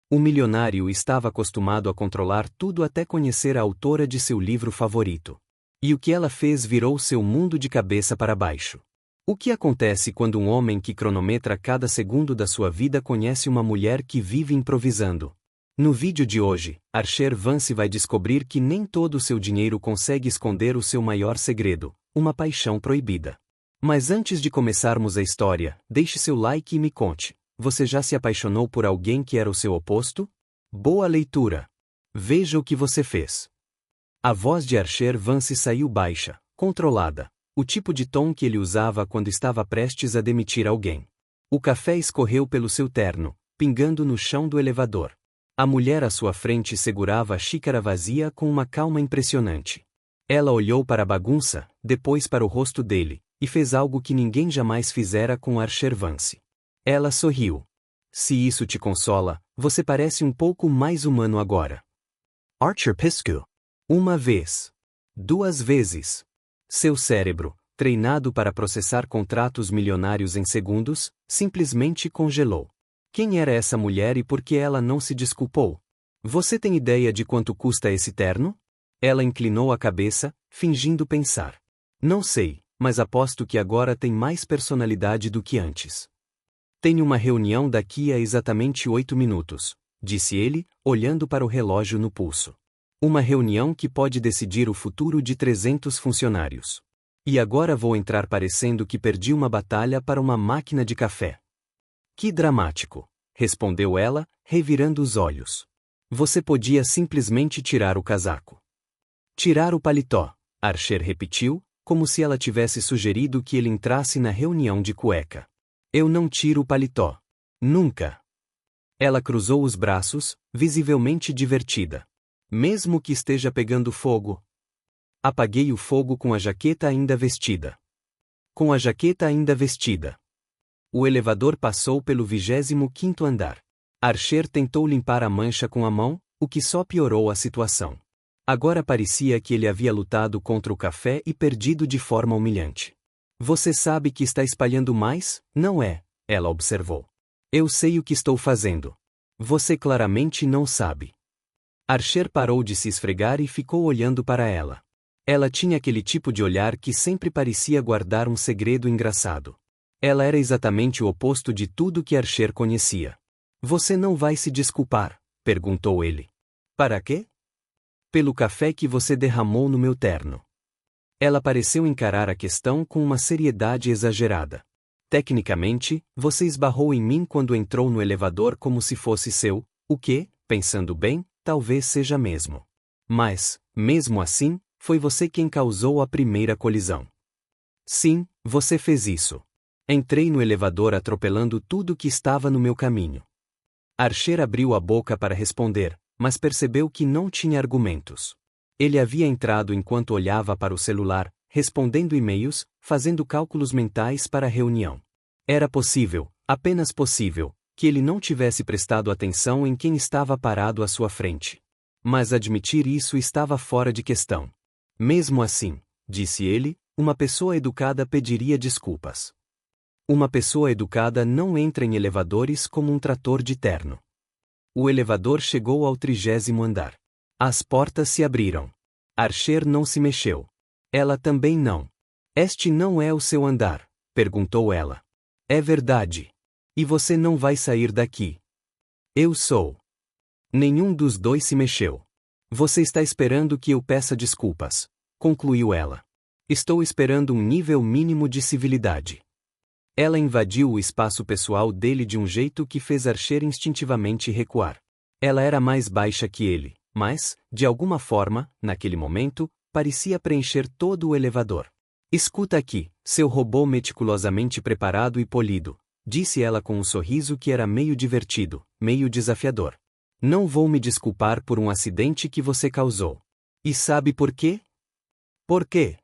O milionário estava acostumado a controlar tudo até conhecer a autora de seu livro favorito. E o que ela fez virou seu mundo de cabeça para baixo. O que acontece quando um homem que cronometra cada segundo da sua vida conhece uma mulher que vive improvisando? No vídeo de hoje, Archer Vance vai descobrir que nem todo o seu dinheiro consegue esconder o seu maior segredo, uma paixão proibida. Mas antes de começarmos a história, deixe seu like e me conte, você já se apaixonou por alguém que era o seu oposto? Boa leitura! Veja o que você fez. A voz de Archer Vance saiu baixa, controlada, o tipo de tom que ele usava quando estava prestes a demitir alguém. O café escorreu pelo seu terno, pingando no chão do elevador. A mulher à sua frente segurava a xícara vazia com uma calma impressionante. Ela olhou para a bagunça, depois para o rosto dele, e fez algo que ninguém jamais fizera com Archer Vance. Ela sorriu. Se isso te consola, você parece um pouco mais humano agora. Archer piscou. Uma vez. 2 vezes. Seu cérebro, treinado para processar contratos milionários em segundos, simplesmente congelou. Quem era essa mulher e por que ela não se desculpou? Você tem ideia de quanto custa esse terno? Ela inclinou a cabeça, fingindo pensar. Não sei, mas aposto que agora tem mais personalidade do que antes. Tenho uma reunião daqui a exatamente 8 minutos, disse ele, olhando para o relógio no pulso. Uma reunião que pode decidir o futuro de 300 funcionários. E agora vou entrar parecendo que perdi uma batalha para uma máquina de café. Que dramático, respondeu ela, revirando os olhos. Você podia simplesmente tirar o casaco. Tirar o paletó, Archer repetiu, como se ela tivesse sugerido que ele entrasse na reunião de cueca. Eu não tiro o paletó. Nunca. Ela cruzou os braços, visivelmente divertida. Mesmo que esteja pegando fogo. Apaguei o fogo com a jaqueta ainda vestida. Com a jaqueta ainda vestida. O elevador passou pelo 25º andar. Archer tentou limpar a mancha com a mão, o que só piorou a situação. Agora parecia que ele havia lutado contra o café e perdido de forma humilhante. Você sabe que está espalhando mais, não é? Ela observou. Eu sei o que estou fazendo. Você claramente não sabe. Archer parou de se esfregar e ficou olhando para ela. Ela tinha aquele tipo de olhar que sempre parecia guardar um segredo engraçado. Ela era exatamente o oposto de tudo que Archer conhecia. Você não vai se desculpar? Perguntou ele. Para quê? Pelo café que você derramou no meu terno. Ela pareceu encarar a questão com uma seriedade exagerada. Tecnicamente, você esbarrou em mim quando entrou no elevador como se fosse seu, o que, pensando bem, talvez seja mesmo. Mas, mesmo assim, foi você quem causou a primeira colisão. Sim, você fez isso. Entrei no elevador atropelando tudo que estava no meu caminho. Archer abriu a boca para responder, mas percebeu que não tinha argumentos. Ele havia entrado enquanto olhava para o celular, respondendo e-mails, fazendo cálculos mentais para a reunião. Era possível, apenas possível, que ele não tivesse prestado atenção em quem estava parado à sua frente. Mas admitir isso estava fora de questão. Mesmo assim, disse ele, uma pessoa educada pediria desculpas. Uma pessoa educada não entra em elevadores como um trator de terno. O elevador chegou ao 30º andar. As portas se abriram. Archer não se mexeu. Ela também não. Este não é o seu andar, perguntou ela. É verdade. E você não vai sair daqui. Eu sou. Nenhum dos dois se mexeu. Você está esperando que eu peça desculpas, concluiu ela. Estou esperando um nível mínimo de civilidade. Ela invadiu o espaço pessoal dele de um jeito que fez Archer instintivamente recuar. Ela era mais baixa que ele, mas, de alguma forma, naquele momento, parecia preencher todo o elevador. Escuta aqui, seu robô meticulosamente preparado e polido, disse ela com um sorriso que era meio divertido, meio desafiador. Não vou me desculpar por um acidente que você causou. E sabe por quê? Por quê?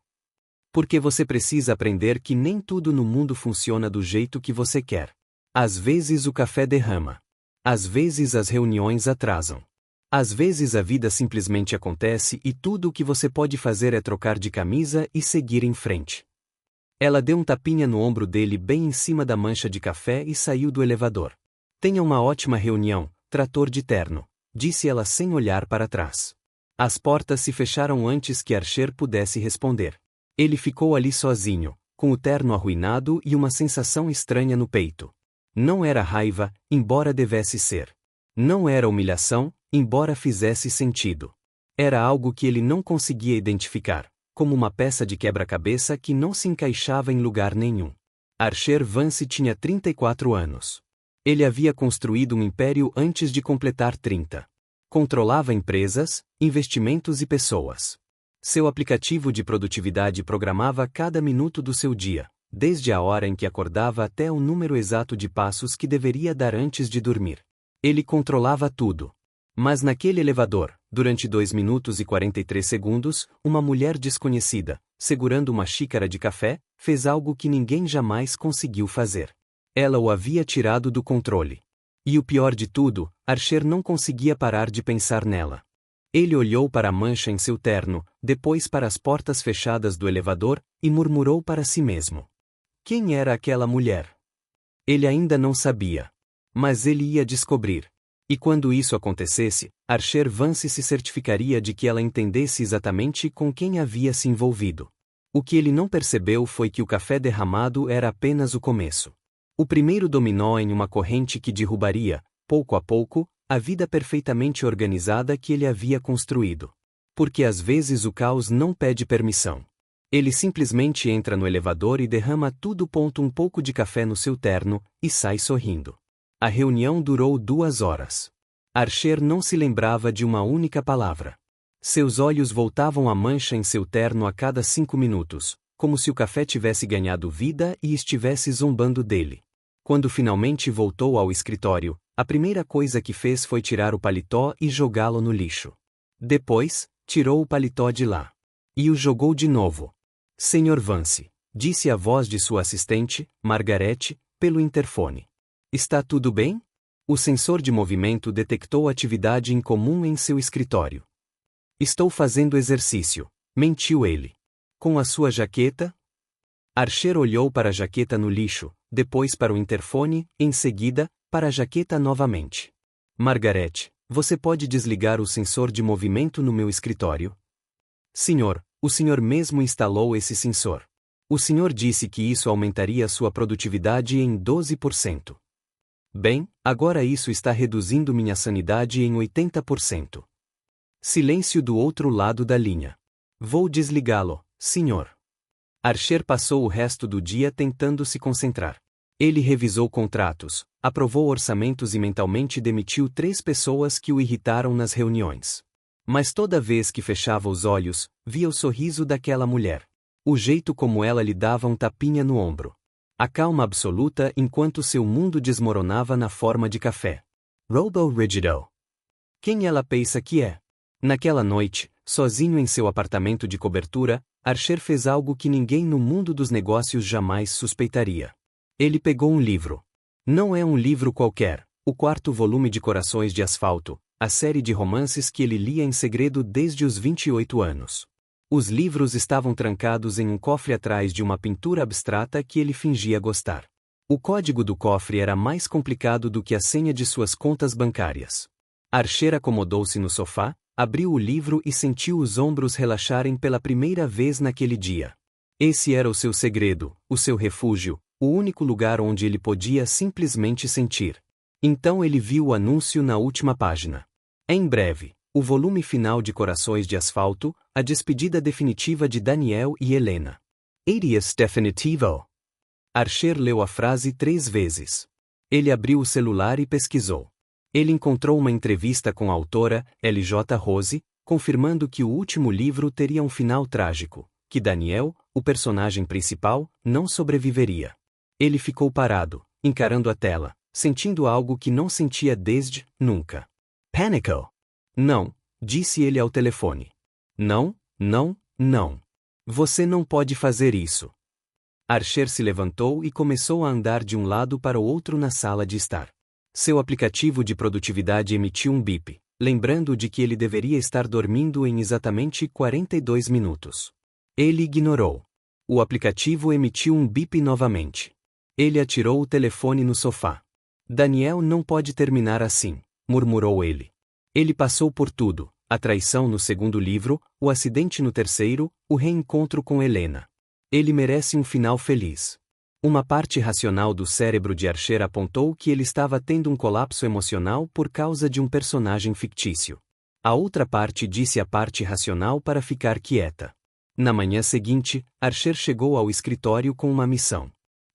Porque você precisa aprender que nem tudo no mundo funciona do jeito que você quer. Às vezes o café derrama. Às vezes as reuniões atrasam. Às vezes a vida simplesmente acontece e tudo o que você pode fazer é trocar de camisa e seguir em frente. Ela deu um tapinha no ombro dele bem em cima da mancha de café e saiu do elevador. Tenha uma ótima reunião, trator de terno, disse ela sem olhar para trás. As portas se fecharam antes que Archer pudesse responder. Ele ficou ali sozinho, com o terno arruinado e uma sensação estranha no peito. Não era raiva, embora devesse ser. Não era humilhação, embora fizesse sentido. Era algo que ele não conseguia identificar, como uma peça de quebra-cabeça que não se encaixava em lugar nenhum. Archer Vance tinha 34 anos. Ele havia construído um império antes de completar 30. Controlava empresas, investimentos e pessoas. Seu aplicativo de produtividade programava cada minuto do seu dia, desde a hora em que acordava até o número exato de passos que deveria dar antes de dormir. Ele controlava tudo. Mas naquele elevador, durante 2 minutos e 43 segundos, uma mulher desconhecida, segurando uma xícara de café, fez algo que ninguém jamais conseguiu fazer. Ela o havia tirado do controle. E o pior de tudo, Archer não conseguia parar de pensar nela. Ele olhou para a mancha em seu terno, depois para as portas fechadas do elevador, e murmurou para si mesmo. Quem era aquela mulher? Ele ainda não sabia. Mas ele ia descobrir. E quando isso acontecesse, Archer Vance se certificaria de que ela entendesse exatamente com quem havia se envolvido. O que ele não percebeu foi que o café derramado era apenas o começo. O primeiro dominó em uma corrente que derrubaria, pouco a pouco, a vida perfeitamente organizada que ele havia construído. Porque às vezes o caos não pede permissão. Ele simplesmente entra no elevador e derrama tudo. Um pouco de café no seu terno, e sai sorrindo. A reunião durou 2 horas. Archer não se lembrava de uma única palavra. Seus olhos voltavam à mancha em seu terno a cada 5 minutos, como se o café tivesse ganhado vida e estivesse zombando dele. Quando finalmente voltou ao escritório, a primeira coisa que fez foi tirar o paletó e jogá-lo no lixo. Depois, tirou o paletó de lá. E o jogou de novo. Sr. Vance, disse a voz de sua assistente, Margaret, pelo interfone. Está tudo bem? O sensor de movimento detectou atividade incomum em seu escritório. Estou fazendo exercício, mentiu ele. Com a sua jaqueta? Archer olhou para a jaqueta no lixo, depois para o interfone, em seguida, para a jaqueta novamente. Margaret, você pode desligar o sensor de movimento no meu escritório? Senhor, o senhor mesmo instalou esse sensor. O senhor disse que isso aumentaria sua produtividade em 12%. Bem, agora isso está reduzindo minha sanidade em 80%. Silêncio do outro lado da linha. Vou desligá-lo, senhor. Archer passou o resto do dia tentando se concentrar. Ele revisou contratos, aprovou orçamentos e mentalmente demitiu 3 pessoas que o irritaram nas reuniões. Mas toda vez que fechava os olhos, via o sorriso daquela mulher. O jeito como ela lhe dava um tapinha no ombro. A calma absoluta enquanto seu mundo desmoronava na forma de café. Robo Rigido. Quem ela pensa que é? Naquela noite, sozinho em seu apartamento de cobertura, Archer fez algo que ninguém no mundo dos negócios jamais suspeitaria. Ele pegou um livro. Não é um livro qualquer, o 4º volume de Corações de Asfalto, a série de romances que ele lia em segredo desde os 28 anos. Os livros estavam trancados em um cofre atrás de uma pintura abstrata que ele fingia gostar. O código do cofre era mais complicado do que a senha de suas contas bancárias. Archer acomodou-se no sofá, abriu o livro e sentiu os ombros relaxarem pela primeira vez naquele dia. Esse era o seu segredo, o seu refúgio, o único lugar onde ele podia simplesmente sentir. Então ele viu o anúncio na última página. Em breve, o volume final de Corações de Asfalto, a despedida definitiva de Daniel e Helena. Adios definitivo. Archer leu a frase 3 vezes. Ele abriu o celular e pesquisou. Ele encontrou uma entrevista com a autora, L.J. Rose, confirmando que o último livro teria um final trágico, que Daniel, o personagem principal, não sobreviveria. Ele ficou parado, encarando a tela, sentindo algo que não sentia desde nunca. Pânico! Não, disse ele ao telefone. Não, não, não. Você não pode fazer isso. Archer se levantou e começou a andar de um lado para o outro na sala de estar. Seu aplicativo de produtividade emitiu um bip, lembrando de que ele deveria estar dormindo em exatamente 42 minutos. Ele ignorou. O aplicativo emitiu um bip novamente. Ele atirou o telefone no sofá. Daniel não pode terminar assim, murmurou ele. Ele passou por tudo: a traição no segundo livro, o acidente no terceiro, o reencontro com Helena. Ele merece um final feliz. Uma parte racional do cérebro de Archer apontou que ele estava tendo um colapso emocional por causa de um personagem fictício. A outra parte disse à parte racional para ficar quieta. Na manhã seguinte, Archer chegou ao escritório com uma missão.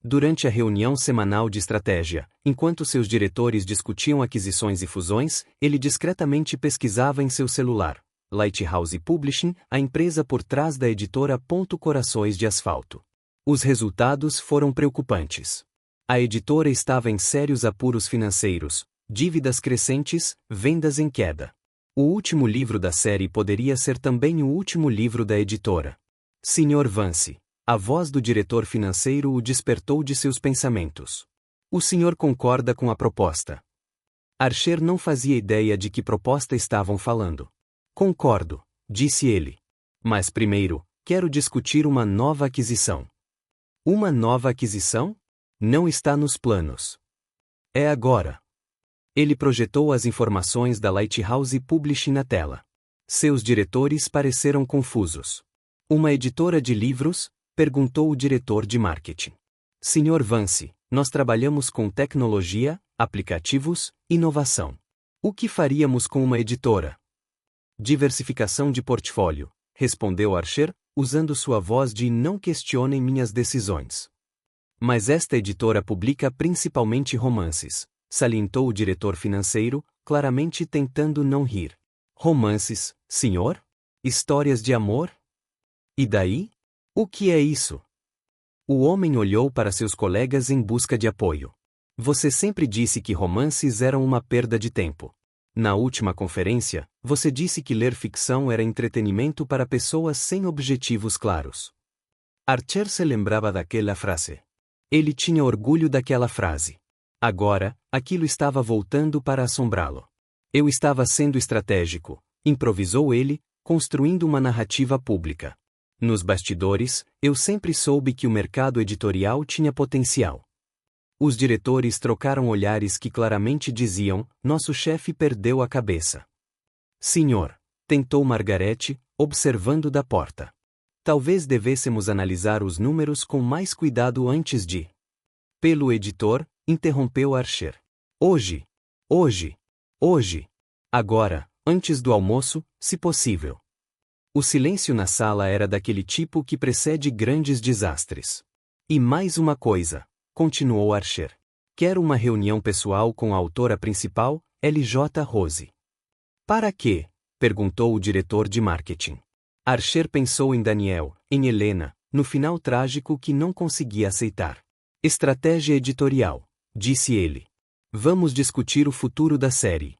Durante a reunião semanal de estratégia, enquanto seus diretores discutiam aquisições e fusões, ele discretamente pesquisava em seu celular. Lighthouse Publishing, a empresa por trás da editora Corações de Asfalto. Os resultados foram preocupantes. A editora estava em sérios apuros financeiros, dívidas crescentes, vendas em queda. O último livro da série poderia ser também o último livro da editora. Sr. Vance. A voz do diretor financeiro o despertou de seus pensamentos. O senhor concorda com a proposta? Archer não fazia ideia de que proposta estavam falando. Concordo, disse ele. Mas primeiro, quero discutir uma nova aquisição. Uma nova aquisição? Não está nos planos. É agora. Ele projetou as informações da Lighthouse Publishing na tela. Seus diretores pareceram confusos. Uma editora de livros? Perguntou o diretor de marketing. Sr. Vance, nós trabalhamos com tecnologia, aplicativos, inovação. O que faríamos com uma editora? Diversificação de portfólio, respondeu Archer, usando sua voz de "não questionem minhas decisões". Mas esta editora publica principalmente romances, salientou o diretor financeiro, claramente tentando não rir. Romances, senhor? Histórias de amor? E daí? O que é isso? O homem olhou para seus colegas em busca de apoio. Você sempre disse que romances eram uma perda de tempo. Na última conferência, você disse que ler ficção era entretenimento para pessoas sem objetivos claros. Archer se lembrava daquela frase. Ele tinha orgulho daquela frase. Agora, aquilo estava voltando para assombrá-lo. Eu estava sendo estratégico, improvisou ele, construindo uma narrativa pública. Nos bastidores, eu sempre soube que o mercado editorial tinha potencial. Os diretores trocaram olhares que claramente diziam: nosso chefe perdeu a cabeça. Senhor, tentou Margarete, observando da porta. Talvez devêssemos analisar os números com mais cuidado antes de. Pelo editor, interrompeu Archer. Hoje. Agora, antes do almoço, se possível. O silêncio na sala era daquele tipo que precede grandes desastres. E mais uma coisa, continuou Archer. Quero uma reunião pessoal com a autora principal, LJ Rose. Para quê? Perguntou o diretor de marketing. Archer pensou em Daniel, em Helena, no final trágico que não conseguia aceitar. Estratégia editorial, disse ele. Vamos discutir o futuro da série.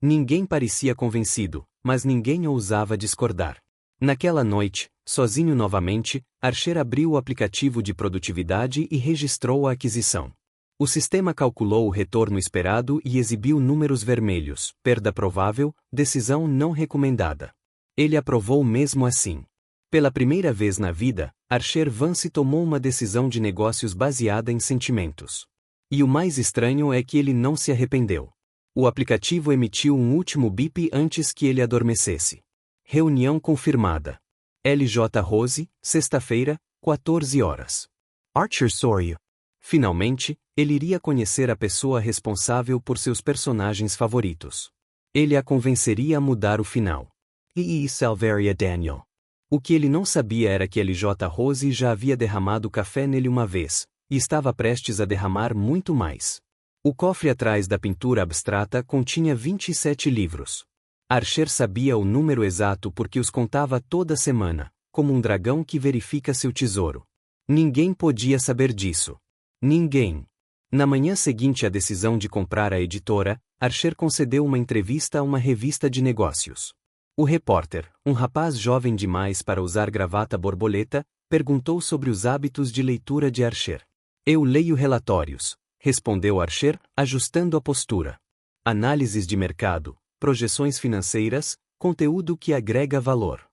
Ninguém parecia convencido, mas ninguém ousava discordar. Naquela noite, sozinho novamente, Archer abriu o aplicativo de produtividade e registrou a aquisição. O sistema calculou o retorno esperado e exibiu números vermelhos: perda provável, decisão não recomendada. Ele aprovou mesmo assim. Pela primeira vez na vida, Archer Vance tomou uma decisão de negócios baseada em sentimentos. E o mais estranho é que ele não se arrependeu. O aplicativo emitiu um último bip antes que ele adormecesse. Reunião confirmada. LJ Rose, sexta-feira, 14 horas. Archer sorriu. Finalmente, ele iria conhecer a pessoa responsável por seus personagens favoritos. Ele a convenceria a mudar o final. E salvaria Daniel. O que ele não sabia era que LJ Rose já havia derramado café nele uma vez, e estava prestes a derramar muito mais. O cofre atrás da pintura abstrata continha 27 livros. Archer sabia o número exato porque os contava toda semana, como um dragão que verifica seu tesouro. Ninguém podia saber disso. Ninguém. Na manhã seguinte à decisão de comprar a editora, Archer concedeu uma entrevista a uma revista de negócios. O repórter, um rapaz jovem demais para usar gravata borboleta, perguntou sobre os hábitos de leitura de Archer. Eu leio relatórios, respondeu Archer, ajustando a postura. Análises de mercado, projeções financeiras, conteúdo que agrega valor.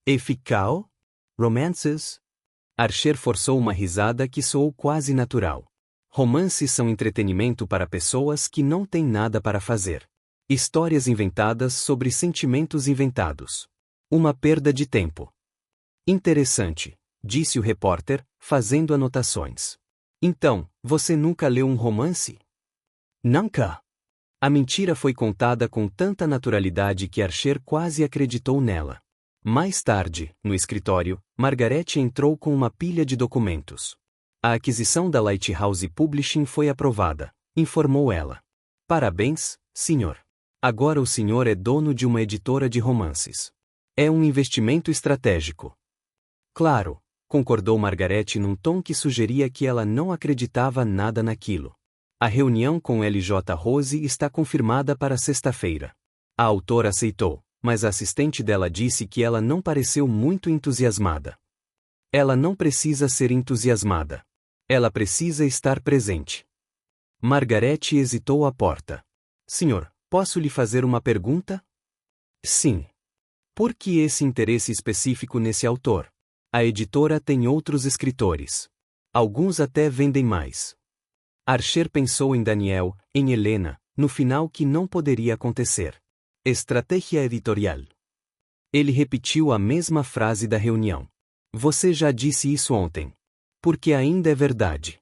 E ficou? Romances? Archer forçou uma risada que soou quase natural. Romances são entretenimento para pessoas que não têm nada para fazer. Histórias inventadas sobre sentimentos inventados. Uma perda de tempo. Interessante, disse o repórter, fazendo anotações. Então, você nunca leu um romance? Nunca. A mentira foi contada com tanta naturalidade que Archer quase acreditou nela. Mais tarde, no escritório, Margaret entrou com uma pilha de documentos. A aquisição da Lighthouse Publishing foi aprovada, informou ela. Parabéns, senhor. Agora o senhor é dono de uma editora de romances. É um investimento estratégico. Claro, concordou Margaret num tom que sugeria que ela não acreditava nada naquilo. A reunião com LJ Rose está confirmada para sexta-feira. A autora aceitou, mas a assistente dela disse que ela não pareceu muito entusiasmada. Ela não precisa ser entusiasmada. Ela precisa estar presente. Margaret hesitou à porta. Senhor, posso lhe fazer uma pergunta? Sim. Por que esse interesse específico nesse autor? A editora tem outros escritores. Alguns até vendem mais. Archer pensou em Daniel, em Helena, no final que não poderia acontecer. Estratégia editorial. Ele repetiu a mesma frase da reunião. Você já disse isso ontem. Porque ainda é verdade.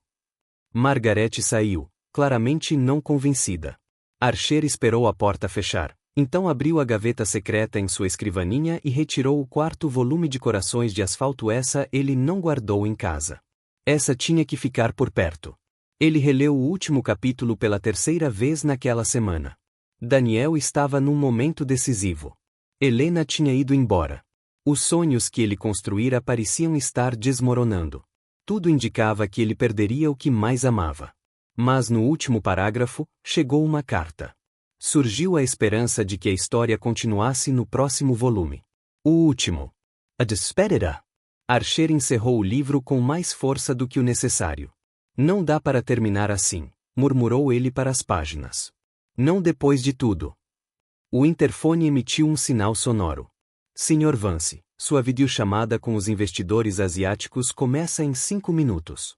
Margaret saiu, claramente não convencida. Archer esperou a porta fechar, então abriu a gaveta secreta em sua escrivaninha e retirou o quarto volume de Corações de Asfalto. Essa ele não guardou em casa. Essa tinha que ficar por perto. Ele releu o último capítulo pela terceira vez naquela semana. Daniel estava num momento decisivo. Helena tinha ido embora. Os sonhos que ele construíra pareciam estar desmoronando. Tudo indicava que ele perderia o que mais amava. Mas no último parágrafo, chegou uma carta. Surgiu a esperança de que a história continuasse no próximo volume. O último. A despedida. Archer encerrou o livro com mais força do que o necessário. Não dá para terminar assim, murmurou ele para as páginas. Não depois de tudo. O interfone emitiu um sinal sonoro. Sr. Vance, sua videochamada com os investidores asiáticos começa em 5 minutos.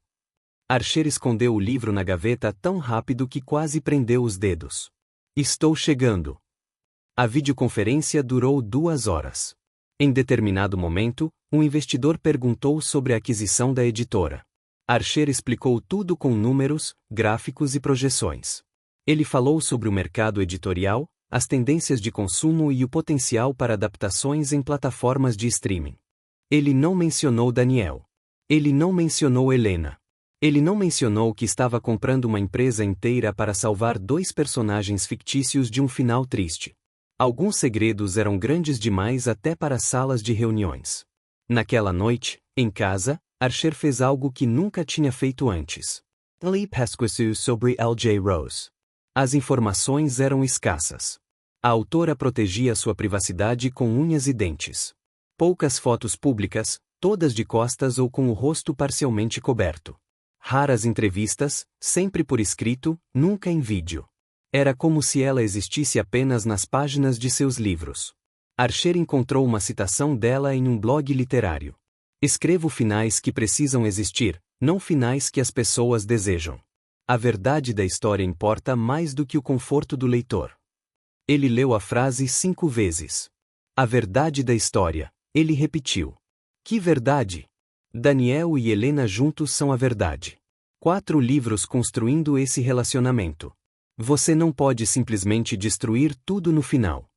Archer escondeu o livro na gaveta tão rápido que quase prendeu os dedos. Estou chegando. A videoconferência durou 2 horas. Em determinado momento, um investidor perguntou sobre a aquisição da editora. Archer explicou tudo com números, gráficos e projeções. Ele falou sobre o mercado editorial, as tendências de consumo e o potencial para adaptações em plataformas de streaming. Ele não mencionou Daniel. Ele não mencionou Helena. Ele não mencionou que estava comprando uma empresa inteira para salvar 2 personagens fictícios de um final triste. Alguns segredos eram grandes demais até para salas de reuniões. Naquela noite, em casa, Archer fez algo que nunca tinha feito antes. Li pesquisou sobre L.J. Rose. As informações eram escassas. A autora protegia sua privacidade com unhas e dentes. Poucas fotos públicas, todas de costas ou com o rosto parcialmente coberto. Raras entrevistas, sempre por escrito, nunca em vídeo. Era como se ela existisse apenas nas páginas de seus livros. Archer encontrou uma citação dela em um blog literário. Escrevo finais que precisam existir, não finais que as pessoas desejam. A verdade da história importa mais do que o conforto do leitor. Ele leu a frase 5 vezes. A verdade da história, ele repetiu. Que verdade? Daniel e Helena juntos são a verdade. 4 livros construindo esse relacionamento. Você não pode simplesmente destruir tudo no final.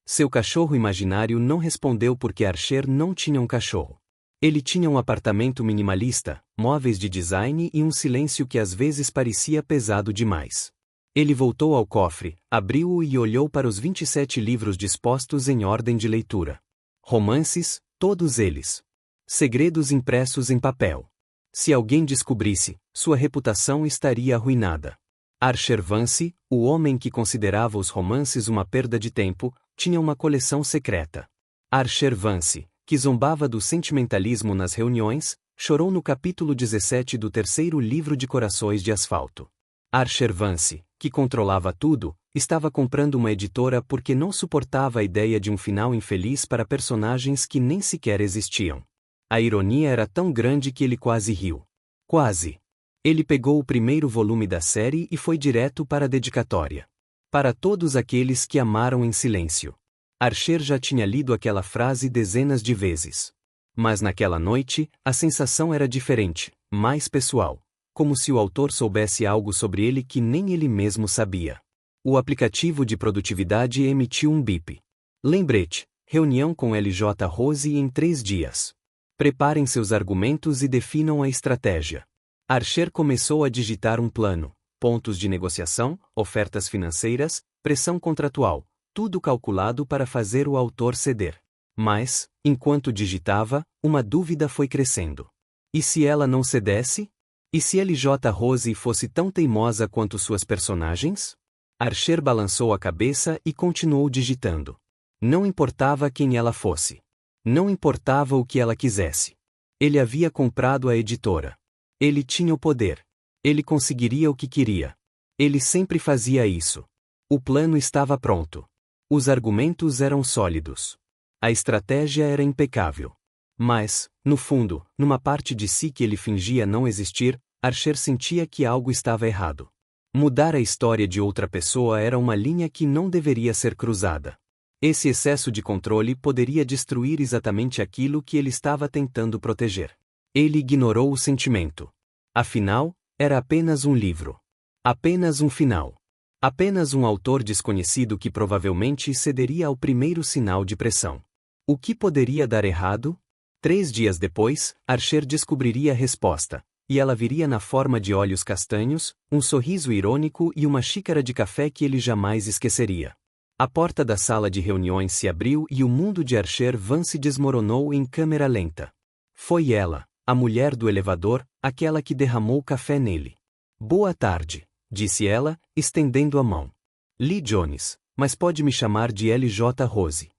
Seu cachorro imaginário não respondeu porque Archer não tinha um cachorro. Ele tinha um apartamento minimalista, móveis de design e um silêncio que às vezes parecia pesado demais. Ele voltou ao cofre, abriu-o e olhou para os 27 livros dispostos em ordem de leitura. Romances, todos eles. Segredos impressos em papel. Se alguém descobrisse, sua reputação estaria arruinada. Archer Vance, o homem que considerava os romances uma perda de tempo, tinha uma coleção secreta. Archer Vance, que zombava do sentimentalismo nas reuniões, chorou no capítulo 17 do 3º livro de Corações de Asfalto. Archer Vance, que controlava tudo, estava comprando uma editora porque não suportava a ideia de um final infeliz para personagens que nem sequer existiam. A ironia era tão grande que ele quase riu. Quase. Ele pegou o primeiro volume da série e foi direto para a dedicatória. Para todos aqueles que amaram em silêncio. Archer já tinha lido aquela frase dezenas de vezes. Mas naquela noite, a sensação era diferente, mais pessoal. Como se o autor soubesse algo sobre ele que nem ele mesmo sabia. O aplicativo de produtividade emitiu um bip. Lembrete: reunião com LJ Rose em 3 dias. Preparem seus argumentos e definam a estratégia. Archer começou a digitar um plano, pontos de negociação, ofertas financeiras, pressão contratual, tudo calculado para fazer o autor ceder. Mas, enquanto digitava, uma dúvida foi crescendo. E se ela não cedesse? E se LJ Rose fosse tão teimosa quanto suas personagens? Archer balançou a cabeça e continuou digitando. Não importava quem ela fosse. Não importava o que ela quisesse. Ele havia comprado a editora. Ele tinha o poder. Ele conseguiria o que queria. Ele sempre fazia isso. O plano estava pronto. Os argumentos eram sólidos. A estratégia era impecável. Mas, no fundo, numa parte de si que ele fingia não existir, Archer sentia que algo estava errado. Mudar a história de outra pessoa era uma linha que não deveria ser cruzada. Esse excesso de controle poderia destruir exatamente aquilo que ele estava tentando proteger. Ele ignorou o sentimento. Afinal, era apenas um livro. Apenas um final. Apenas um autor desconhecido que provavelmente cederia ao primeiro sinal de pressão. O que poderia dar errado? 3 dias depois, Archer descobriria a resposta, e ela viria na forma de olhos castanhos, um sorriso irônico e uma xícara de café que ele jamais esqueceria. A porta da sala de reuniões se abriu e o mundo de Archer Vance desmoronou em câmera lenta. Foi ela, a mulher do elevador, aquela que derramou café nele. Boa tarde, disse ela, estendendo a mão. Lee Jones, mas pode me chamar de LJ Rose.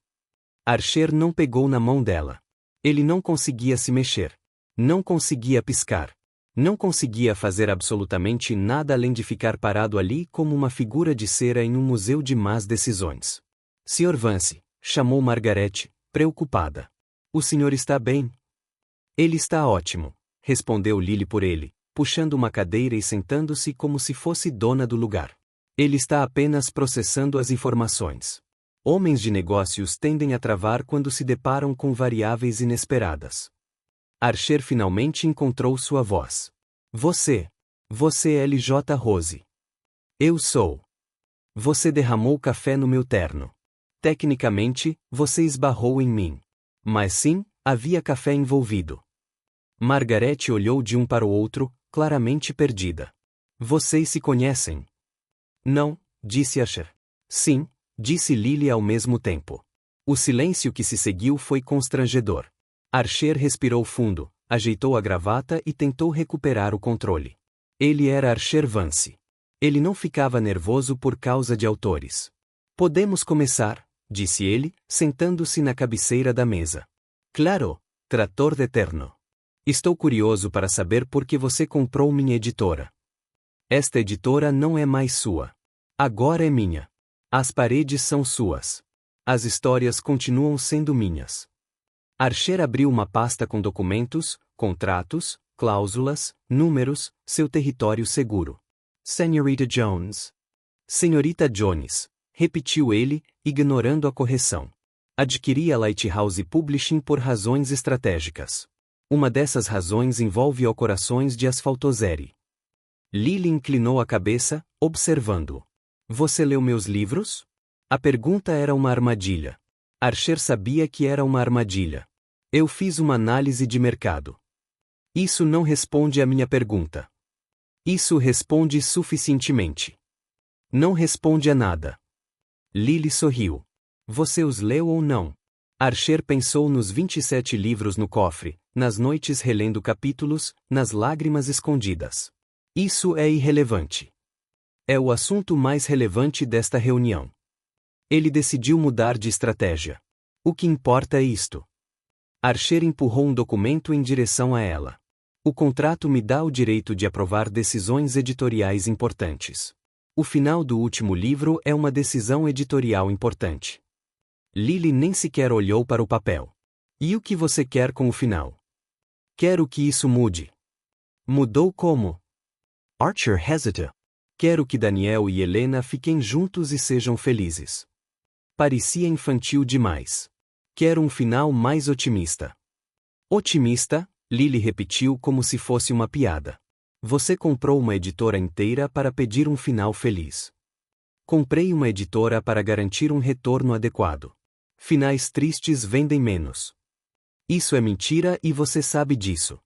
Archer não pegou na mão dela. Ele não conseguia se mexer. Não conseguia piscar. Não conseguia fazer absolutamente nada além de ficar parado ali como uma figura de cera em um museu de más decisões. Sr. Vance, chamou Margaret, preocupada. O senhor está bem? Ele está ótimo, respondeu Lily por ele, puxando uma cadeira e sentando-se como se fosse dona do lugar. Ele está apenas processando as informações. Homens de negócios tendem a travar quando se deparam com variáveis inesperadas. Archer finalmente encontrou sua voz. Você é LJ Rose. Eu sou. Você derramou café no meu terno. Tecnicamente, você esbarrou em mim. Mas sim, havia café envolvido. Margaret olhou de um para o outro, claramente perdida. Vocês se conhecem? Não, disse Archer. Sim, disse Lily ao mesmo tempo. O silêncio que se seguiu foi constrangedor. Archer respirou fundo, ajeitou a gravata e tentou recuperar o controle. Ele era Archer Vance. Ele não ficava nervoso por causa de autores. Podemos começar, disse ele, sentando-se na cabeceira da mesa. Claro, trator de terno. Estou curioso para saber por que você comprou minha editora. Esta editora não é mais sua. Agora é minha. As paredes são suas. As histórias continuam sendo minhas. Archer abriu uma pasta com documentos, contratos, cláusulas, números, seu território seguro. Senhorita Jones. Senhorita Jones, repetiu ele, ignorando a correção. Adquiri a Lighthouse Publishing por razões estratégicas. Uma dessas razões envolve o Corações de Asfaltozeri. Lily inclinou a cabeça, observando-o. Você leu meus livros? A pergunta era uma armadilha. Archer sabia que era uma armadilha. Eu fiz uma análise de mercado. Isso não responde à minha pergunta. Isso responde suficientemente. Não responde a nada. Lily sorriu. Você os leu ou não? Archer pensou nos 27 livros no cofre, nas noites relendo capítulos, nas lágrimas escondidas. Isso é irrelevante. É o assunto mais relevante desta reunião. Ele decidiu mudar de estratégia. O que importa é isto. Archer empurrou um documento em direção a ela. O contrato me dá o direito de aprovar decisões editoriais importantes. O final do último livro é uma decisão editorial importante. Lily nem sequer olhou para o papel. E o que você quer com o final? Quero que isso mude. Mudou como? Archer hesita. Quero que Daniel e Helena fiquem juntos e sejam felizes. Parecia infantil demais. Quero um final mais otimista. Otimista? Lily repetiu como se fosse uma piada. Você comprou uma editora inteira para pedir um final feliz. Comprei uma editora para garantir um retorno adequado. Finais tristes vendem menos. Isso é mentira e você sabe disso.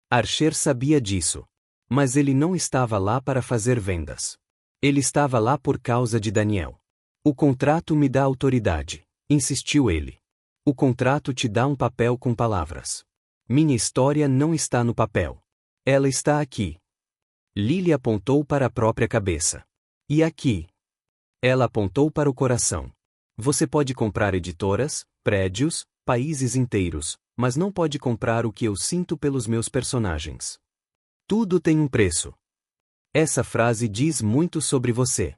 Archer sabia disso. Mas ele não estava lá para fazer vendas. Ele estava lá por causa de Daniel. O contrato me dá autoridade, insistiu ele. O contrato te dá um papel com palavras. Minha história não está no papel. Ela está aqui. Lily apontou para a própria cabeça. E aqui? Ela apontou para o coração. Você pode comprar editoras, prédios, países inteiros, mas não pode comprar o que eu sinto pelos meus personagens. Tudo tem um preço. Essa frase diz muito sobre você.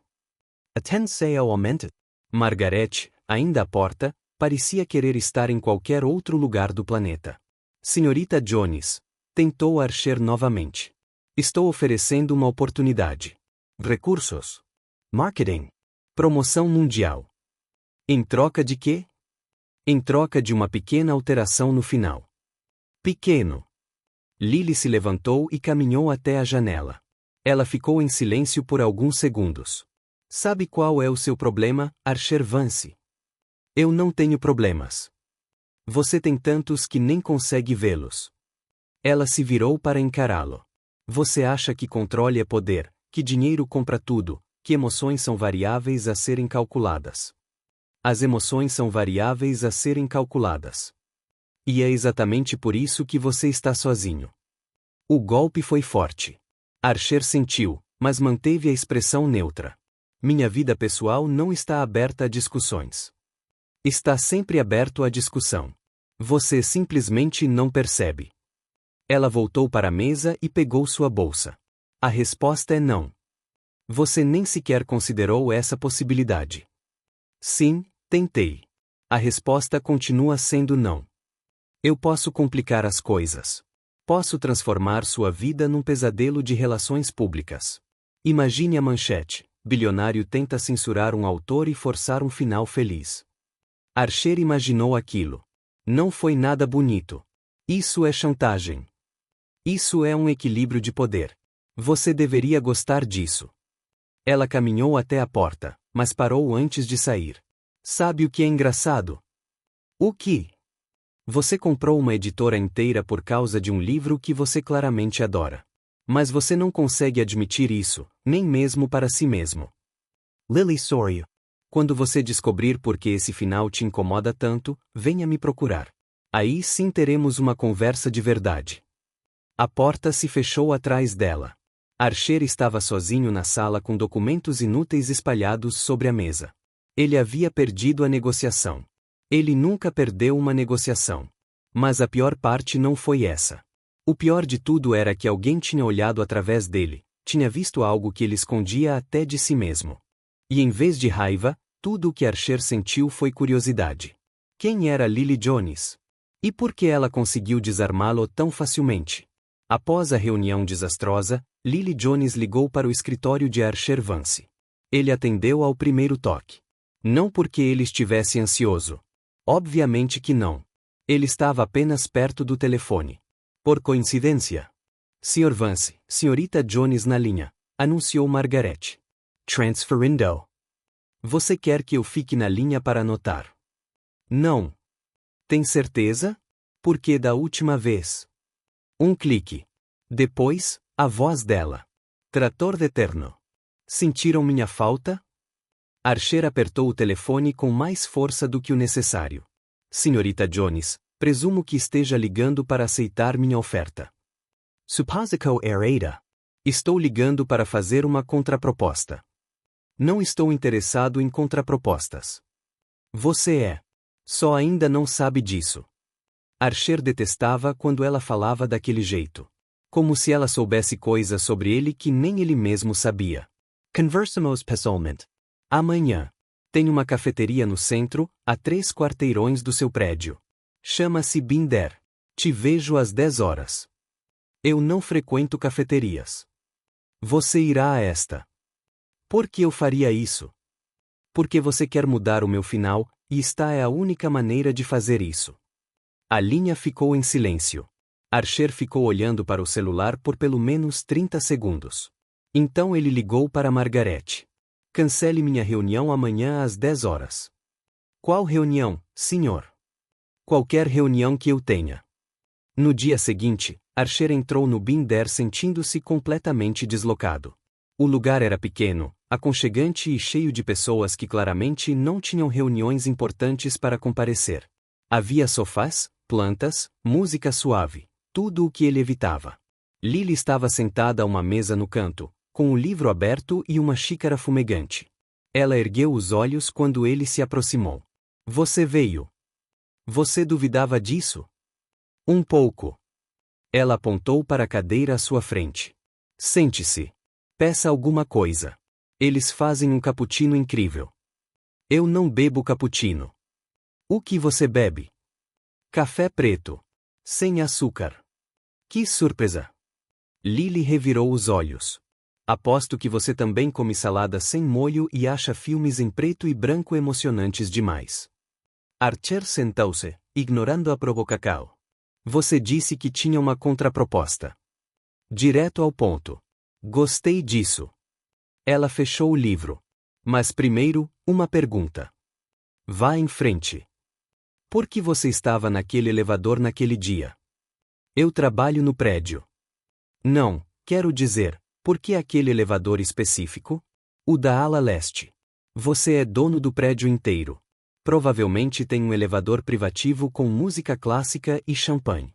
A tensei aumented. Margaret, ainda à porta, parecia querer estar em qualquer outro lugar do planeta. Senhorita Jones, tentou Archer novamente. Estou oferecendo uma oportunidade. Recursos. Marketing. Promoção mundial. Em troca de quê? Em troca de uma pequena alteração no final. Pequeno. Lily se levantou e caminhou até a janela. Ela ficou em silêncio por alguns segundos. Sabe qual é o seu problema, Archer Vance? Eu não tenho problemas. Você tem tantos que nem consegue vê-los. Ela se virou para encará-lo. Você acha que controle é poder, que dinheiro compra tudo, que emoções são variáveis a serem calculadas. As emoções são variáveis a serem calculadas. E é exatamente por isso que você está sozinho. O golpe foi forte. Archer sentiu, mas manteve a expressão neutra. Minha vida pessoal não está aberta a discussões. Está sempre aberto à discussão. Você simplesmente não percebe. Ela voltou para a mesa e pegou sua bolsa. A resposta é não. Você nem sequer considerou essa possibilidade. Sim, tentei. A resposta continua sendo não. Eu posso complicar as coisas. Posso transformar sua vida num pesadelo de relações públicas. Imagine a manchete: bilionário tenta censurar um autor e forçar um final feliz. Archer imaginou aquilo. Não foi nada bonito. Isso é chantagem. Isso é um equilíbrio de poder. Você deveria gostar disso. Ela caminhou até a porta, mas parou antes de sair. Sabe o que é engraçado? O que? Você comprou uma editora inteira por causa de um livro que você claramente adora. Mas você não consegue admitir isso, nem mesmo para si mesmo. Lily Sorio. Quando você descobrir por que esse final te incomoda tanto, venha me procurar. Aí sim teremos uma conversa de verdade. A porta se fechou atrás dela. Archer estava sozinho na sala com documentos inúteis espalhados sobre a mesa. Ele havia perdido a negociação. Ele nunca perdeu uma negociação. Mas a pior parte não foi essa. O pior de tudo era que alguém tinha olhado através dele, tinha visto algo que ele escondia até de si mesmo. E em vez de raiva, tudo o que Archer sentiu foi curiosidade. Quem era Lily Jones? E por que ela conseguiu desarmá-lo tão facilmente? Após a reunião desastrosa, Lily Jones ligou para o escritório de Archer Vance. Ele atendeu ao primeiro toque. Não porque ele estivesse ansioso. Obviamente que não. Ele estava apenas perto do telefone. Por coincidência. Sr. Vance, Srta. Jones na linha, anunciou Margaret. Transferindo. Você quer que eu fique na linha para anotar? Não. Tem certeza? Porque da última vez. Um clique. Depois, a voz dela. Trator de eterno. Sentiram minha falta? Archer apertou o telefone com mais força do que o necessário. Srta. Jones, presumo que esteja ligando para aceitar minha oferta. Supposico errata. Estou ligando para fazer uma contraproposta. Não estou interessado em contrapropostas. Você é. Só ainda não sabe disso. Archer detestava quando ela falava daquele jeito. Como se ela soubesse coisas sobre ele que nem ele mesmo sabia. Conversamos pessoalmente. Amanhã. Tem uma cafeteria no centro, a 3 quarteirões do seu prédio. Chama-se Binder. Te vejo às 10 horas. Eu não frequento cafeterias. Você irá a esta. Por que eu faria isso? Porque você quer mudar o meu final, e esta é a única maneira de fazer isso. A linha ficou em silêncio. Archer ficou olhando para o celular por pelo menos 30 segundos. Então ele ligou para Margaret. Cancele minha reunião amanhã às 10 horas. Qual reunião, senhor? Qualquer reunião que eu tenha. No dia seguinte, Archer entrou no Binder sentindo-se completamente deslocado. O lugar era pequeno, aconchegante e cheio de pessoas que claramente não tinham reuniões importantes para comparecer. Havia sofás, plantas, música suave, tudo o que ele evitava. Lily estava sentada a uma mesa no canto, com o livro aberto e uma xícara fumegante. Ela ergueu os olhos quando ele se aproximou. Você veio. Você duvidava disso? Um pouco. Ela apontou para a cadeira à sua frente. Sente-se. Peça alguma coisa. Eles fazem um cappuccino incrível. Eu não bebo cappuccino. O que você bebe? Café preto. Sem açúcar. Que surpresa! Lily revirou os olhos. Aposto que você também come salada sem molho e acha filmes em preto e branco emocionantes demais. Archer sentou-se, ignorando a provocação. Você disse que tinha uma contraproposta. Direto ao ponto. Gostei disso. Ela fechou o livro. Mas primeiro, uma pergunta. Vá em frente. Por que você estava naquele elevador naquele dia? Eu trabalho no prédio. Não, quero dizer, por que aquele elevador específico? O da ala leste. Você é dono do prédio inteiro. Provavelmente tem um elevador privativo com música clássica e champanhe.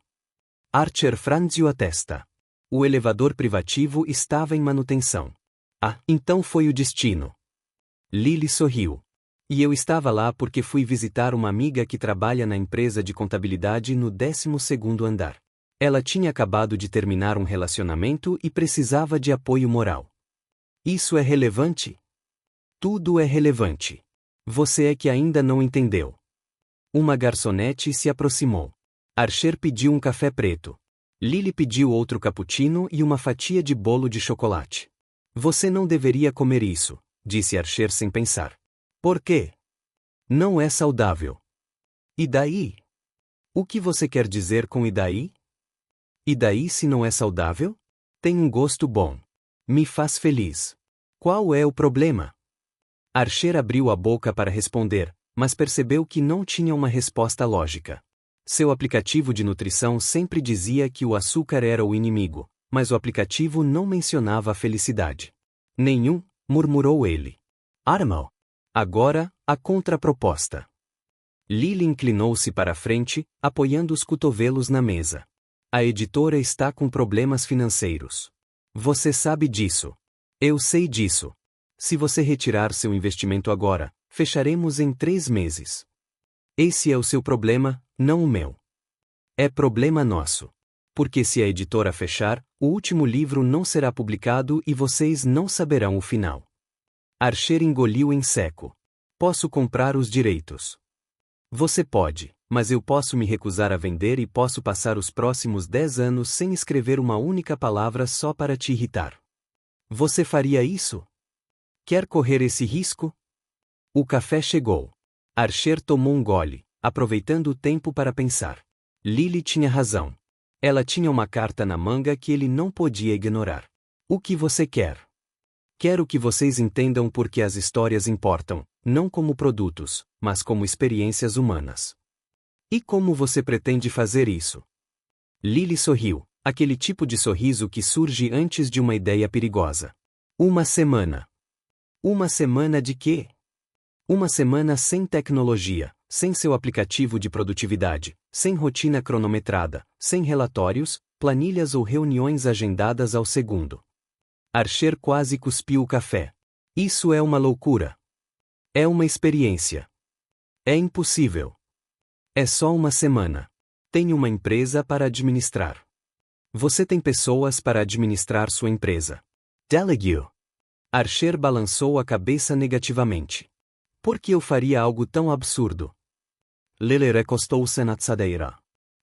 Archer franziu a testa. O elevador privativo estava em manutenção. Ah, então foi o destino. Lily sorriu. E eu estava lá porque fui visitar uma amiga que trabalha na empresa de contabilidade no 12º andar. Ela tinha acabado de terminar um relacionamento e precisava de apoio moral. Isso é relevante? Tudo é relevante. Você é que ainda não entendeu. Uma garçonete se aproximou. Archer pediu um café preto. Lily pediu outro cappuccino e uma fatia de bolo de chocolate. Você não deveria comer isso, disse Archer sem pensar. Por quê? Não é saudável. E daí? O que você quer dizer com e daí? E daí se não é saudável? Tem um gosto bom. Me faz feliz. Qual é o problema? Archer abriu a boca para responder, mas percebeu que não tinha uma resposta lógica. Seu aplicativo de nutrição sempre dizia que o açúcar era o inimigo, mas o aplicativo não mencionava a felicidade. Nenhum, murmurou ele. Armal. Agora, a contraproposta. Lily inclinou-se para a frente, apoiando os cotovelos na mesa. A editora está com problemas financeiros. Você sabe disso. Eu sei disso. Se você retirar seu investimento agora, fecharemos em 3 meses. Esse é o seu problema, não o meu. É problema nosso. Porque se a editora fechar, o último livro não será publicado e vocês não saberão o final. Archer engoliu em seco. Posso comprar os direitos. Você pode, mas eu posso me recusar a vender e posso passar os próximos 10 anos sem escrever uma única palavra só para te irritar. Você faria isso? Quer correr esse risco? O café chegou. Archer tomou um gole, aproveitando o tempo para pensar. Lily tinha razão. Ela tinha uma carta na manga que ele não podia ignorar. O que você quer? Quero que vocês entendam por que as histórias importam, não como produtos, mas como experiências humanas. E como você pretende fazer isso? Lily sorriu, aquele tipo de sorriso que surge antes de uma ideia perigosa. Uma semana. Uma semana de quê? Uma semana sem tecnologia, sem seu aplicativo de produtividade, sem rotina cronometrada, sem relatórios, planilhas ou reuniões agendadas ao segundo. Archer quase cuspiu o café. Isso é uma loucura. É uma experiência. É impossível. É só uma semana. Tem uma empresa para administrar. Você tem pessoas para administrar sua empresa. Delegue-o. Archer balançou a cabeça negativamente. Por que eu faria algo tão absurdo? Lily recostou-se na cadeira.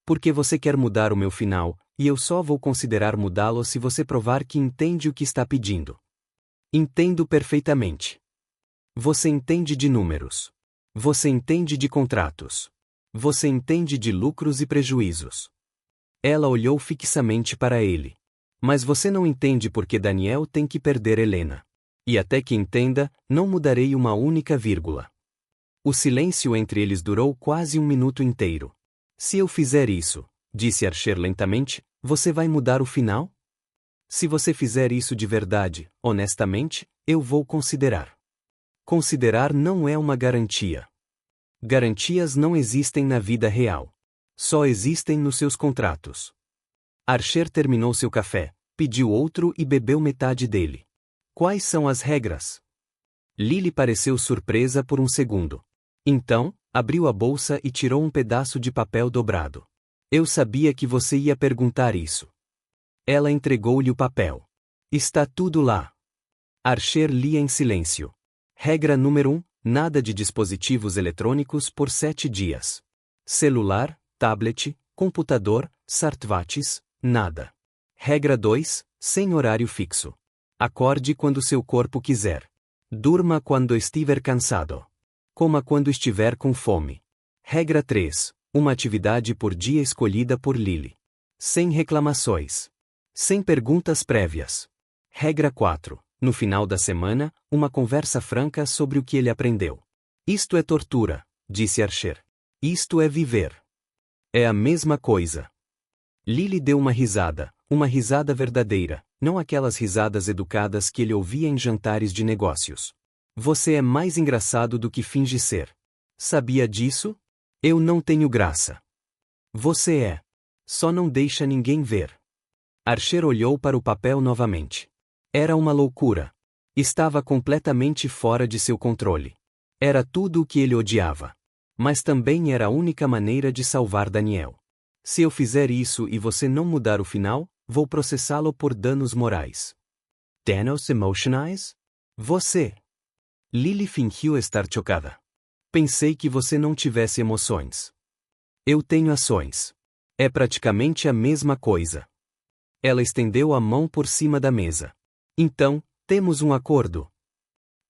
Porque você quer mudar o meu final, e eu só vou considerar mudá-lo se você provar que entende o que está pedindo. Entendo perfeitamente. Você entende de números. Você entende de contratos. Você entende de lucros e prejuízos. Ela olhou fixamente para ele. Mas você não entende por que Daniel tem que perder Helena. E até que entenda, não mudarei uma única vírgula. O silêncio entre eles durou quase um minuto inteiro. Se eu fizer isso, disse Archer lentamente, você vai mudar o final? Se você fizer isso de verdade, honestamente, eu vou considerar. Considerar não é uma garantia. Garantias não existem na vida real. Só existem nos seus contratos. Archer terminou seu café, pediu outro e bebeu metade dele. Quais são as regras? Lily pareceu surpresa por um segundo. Então, abriu a bolsa e tirou um pedaço de papel dobrado. Eu sabia que você ia perguntar isso. Ela entregou-lhe o papel. Está tudo lá. Archer lia em silêncio. Regra número 1. Nada de dispositivos eletrônicos por 7 dias. Celular, tablet, computador, smartwatches, nada. Regra 2. Sem horário fixo. Acorde quando seu corpo quiser. Durma quando estiver cansado. Coma quando estiver com fome. Regra 3. Uma atividade por dia escolhida por Lily. Sem reclamações. Sem perguntas prévias. Regra 4. No final da semana, uma conversa franca sobre o que ele aprendeu. Isto é tortura, disse Archer. Isto é viver. É a mesma coisa. Lily deu uma risada verdadeira, não aquelas risadas educadas que ele ouvia em jantares de negócios. Você é mais engraçado do que finge ser. Sabia disso? Eu não tenho graça. Você é. Só não deixa ninguém ver. Archer olhou para o papel novamente. Era uma loucura. Estava completamente fora de seu controle. Era tudo o que ele odiava. Mas também era a única maneira de salvar Daniel. Se eu fizer isso e você não mudar o final, vou processá-lo por danos morais. Danos emocionais? Você. Lily fingiu estar chocada. Pensei que você não tivesse emoções. Eu tenho ações. É praticamente a mesma coisa. Ela estendeu a mão por cima da mesa. Então, temos um acordo.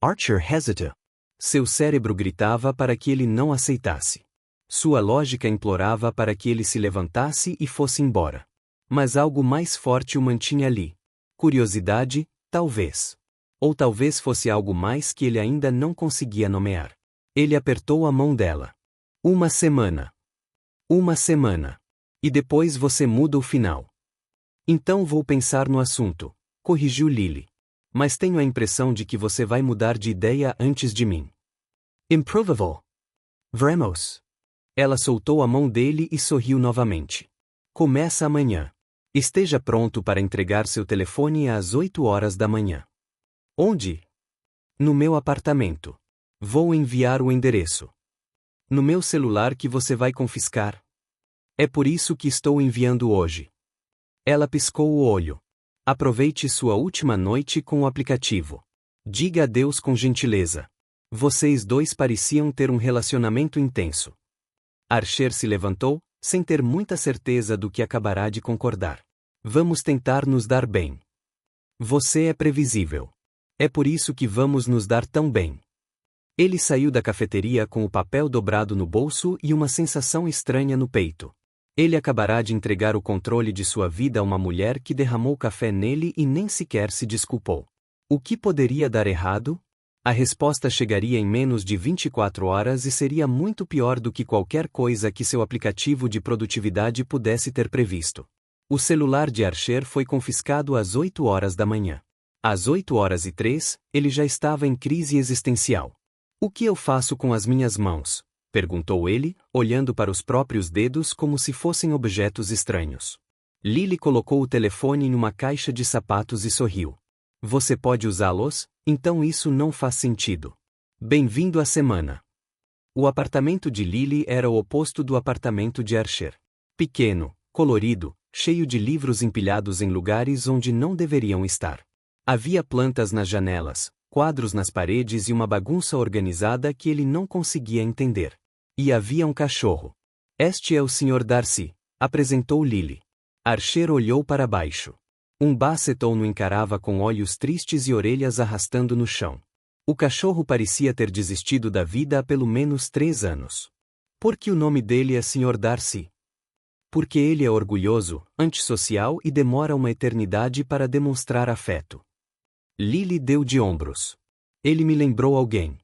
Archer hesita. Seu cérebro gritava para que ele não aceitasse. Sua lógica implorava para que ele se levantasse e fosse embora. Mas algo mais forte o mantinha ali. Curiosidade, talvez. Ou talvez fosse algo mais que ele ainda não conseguia nomear. Ele apertou a mão dela. Uma semana. Uma semana. E depois você muda o final. Então vou pensar no assunto, corrigiu Lily. Mas tenho a impressão de que você vai mudar de ideia antes de mim. Improbable. Veremos. Ela soltou a mão dele e sorriu novamente. Começa amanhã. Esteja pronto para entregar seu telefone às 8 horas da manhã. Onde? No meu apartamento. Vou enviar o endereço. No meu celular que você vai confiscar. É por isso que estou enviando hoje. Ela piscou o olho. Aproveite sua última noite com o aplicativo. Diga adeus com gentileza. Vocês dois pareciam ter um relacionamento intenso. Archer se levantou, sem ter muita certeza do que acabará de concordar. Vamos tentar nos dar bem. Você é previsível. É por isso que vamos nos dar tão bem. Ele saiu da cafeteria com o papel dobrado no bolso e uma sensação estranha no peito. Ele acabará de entregar o controle de sua vida a uma mulher que derramou café nele e nem sequer se desculpou. O que poderia dar errado? A resposta chegaria em menos de 24 horas e seria muito pior do que qualquer coisa que seu aplicativo de produtividade pudesse ter previsto. O celular de Archer foi confiscado às 8 horas da manhã. Às 8h03, ele já estava em crise existencial. O que eu faço com as minhas mãos? Perguntou ele, olhando para os próprios dedos como se fossem objetos estranhos. Lily colocou o telefone em uma caixa de sapatos e sorriu. Você pode usá-los? Então isso não faz sentido. Bem-vindo à semana. O apartamento de Lily era o oposto do apartamento de Archer. Pequeno, colorido, cheio de livros empilhados em lugares onde não deveriam estar. Havia plantas nas janelas, quadros nas paredes e uma bagunça organizada que ele não conseguia entender. E havia um cachorro. Este é o Sr. Darcy, apresentou Lily. Archer olhou para baixo. Um Bassethoun o encarava com olhos tristes e orelhas arrastando no chão. O cachorro parecia ter desistido da vida há pelo menos 3 anos. Por que o nome dele é Sr. Darcy? Porque ele é orgulhoso, antissocial e demora uma eternidade para demonstrar afeto. Lily deu de ombros. Ele me lembrou alguém.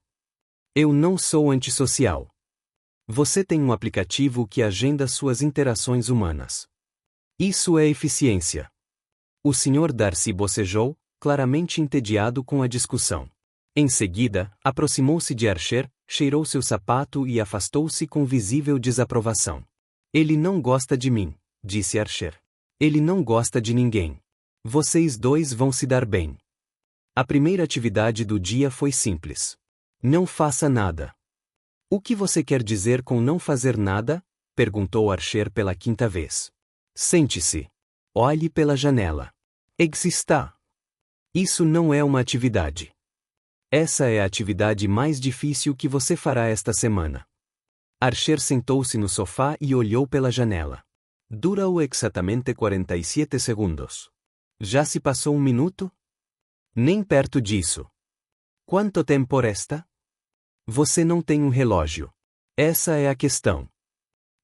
Eu não sou antissocial. Você tem um aplicativo que agenda suas interações humanas. Isso é eficiência. O Sr. Darcy bocejou, claramente entediado com a discussão. Em seguida, aproximou-se de Archer, cheirou seu sapato e afastou-se com visível desaprovação. Ele não gosta de mim, disse Archer. Ele não gosta de ninguém. Vocês dois vão se dar bem. A primeira atividade do dia foi simples. Não faça nada. O que você quer dizer com não fazer nada? Perguntou Archer pela 5ª vez. Sente-se. Olhe pela janela. Exista. Isso não é uma atividade. Essa é a atividade mais difícil que você fará esta semana. Archer sentou-se no sofá e olhou pela janela. Durou exatamente 47 segundos. Já se passou 1 minuto? Nem perto disso. Quanto tempo resta? Você não tem um relógio. Essa é a questão.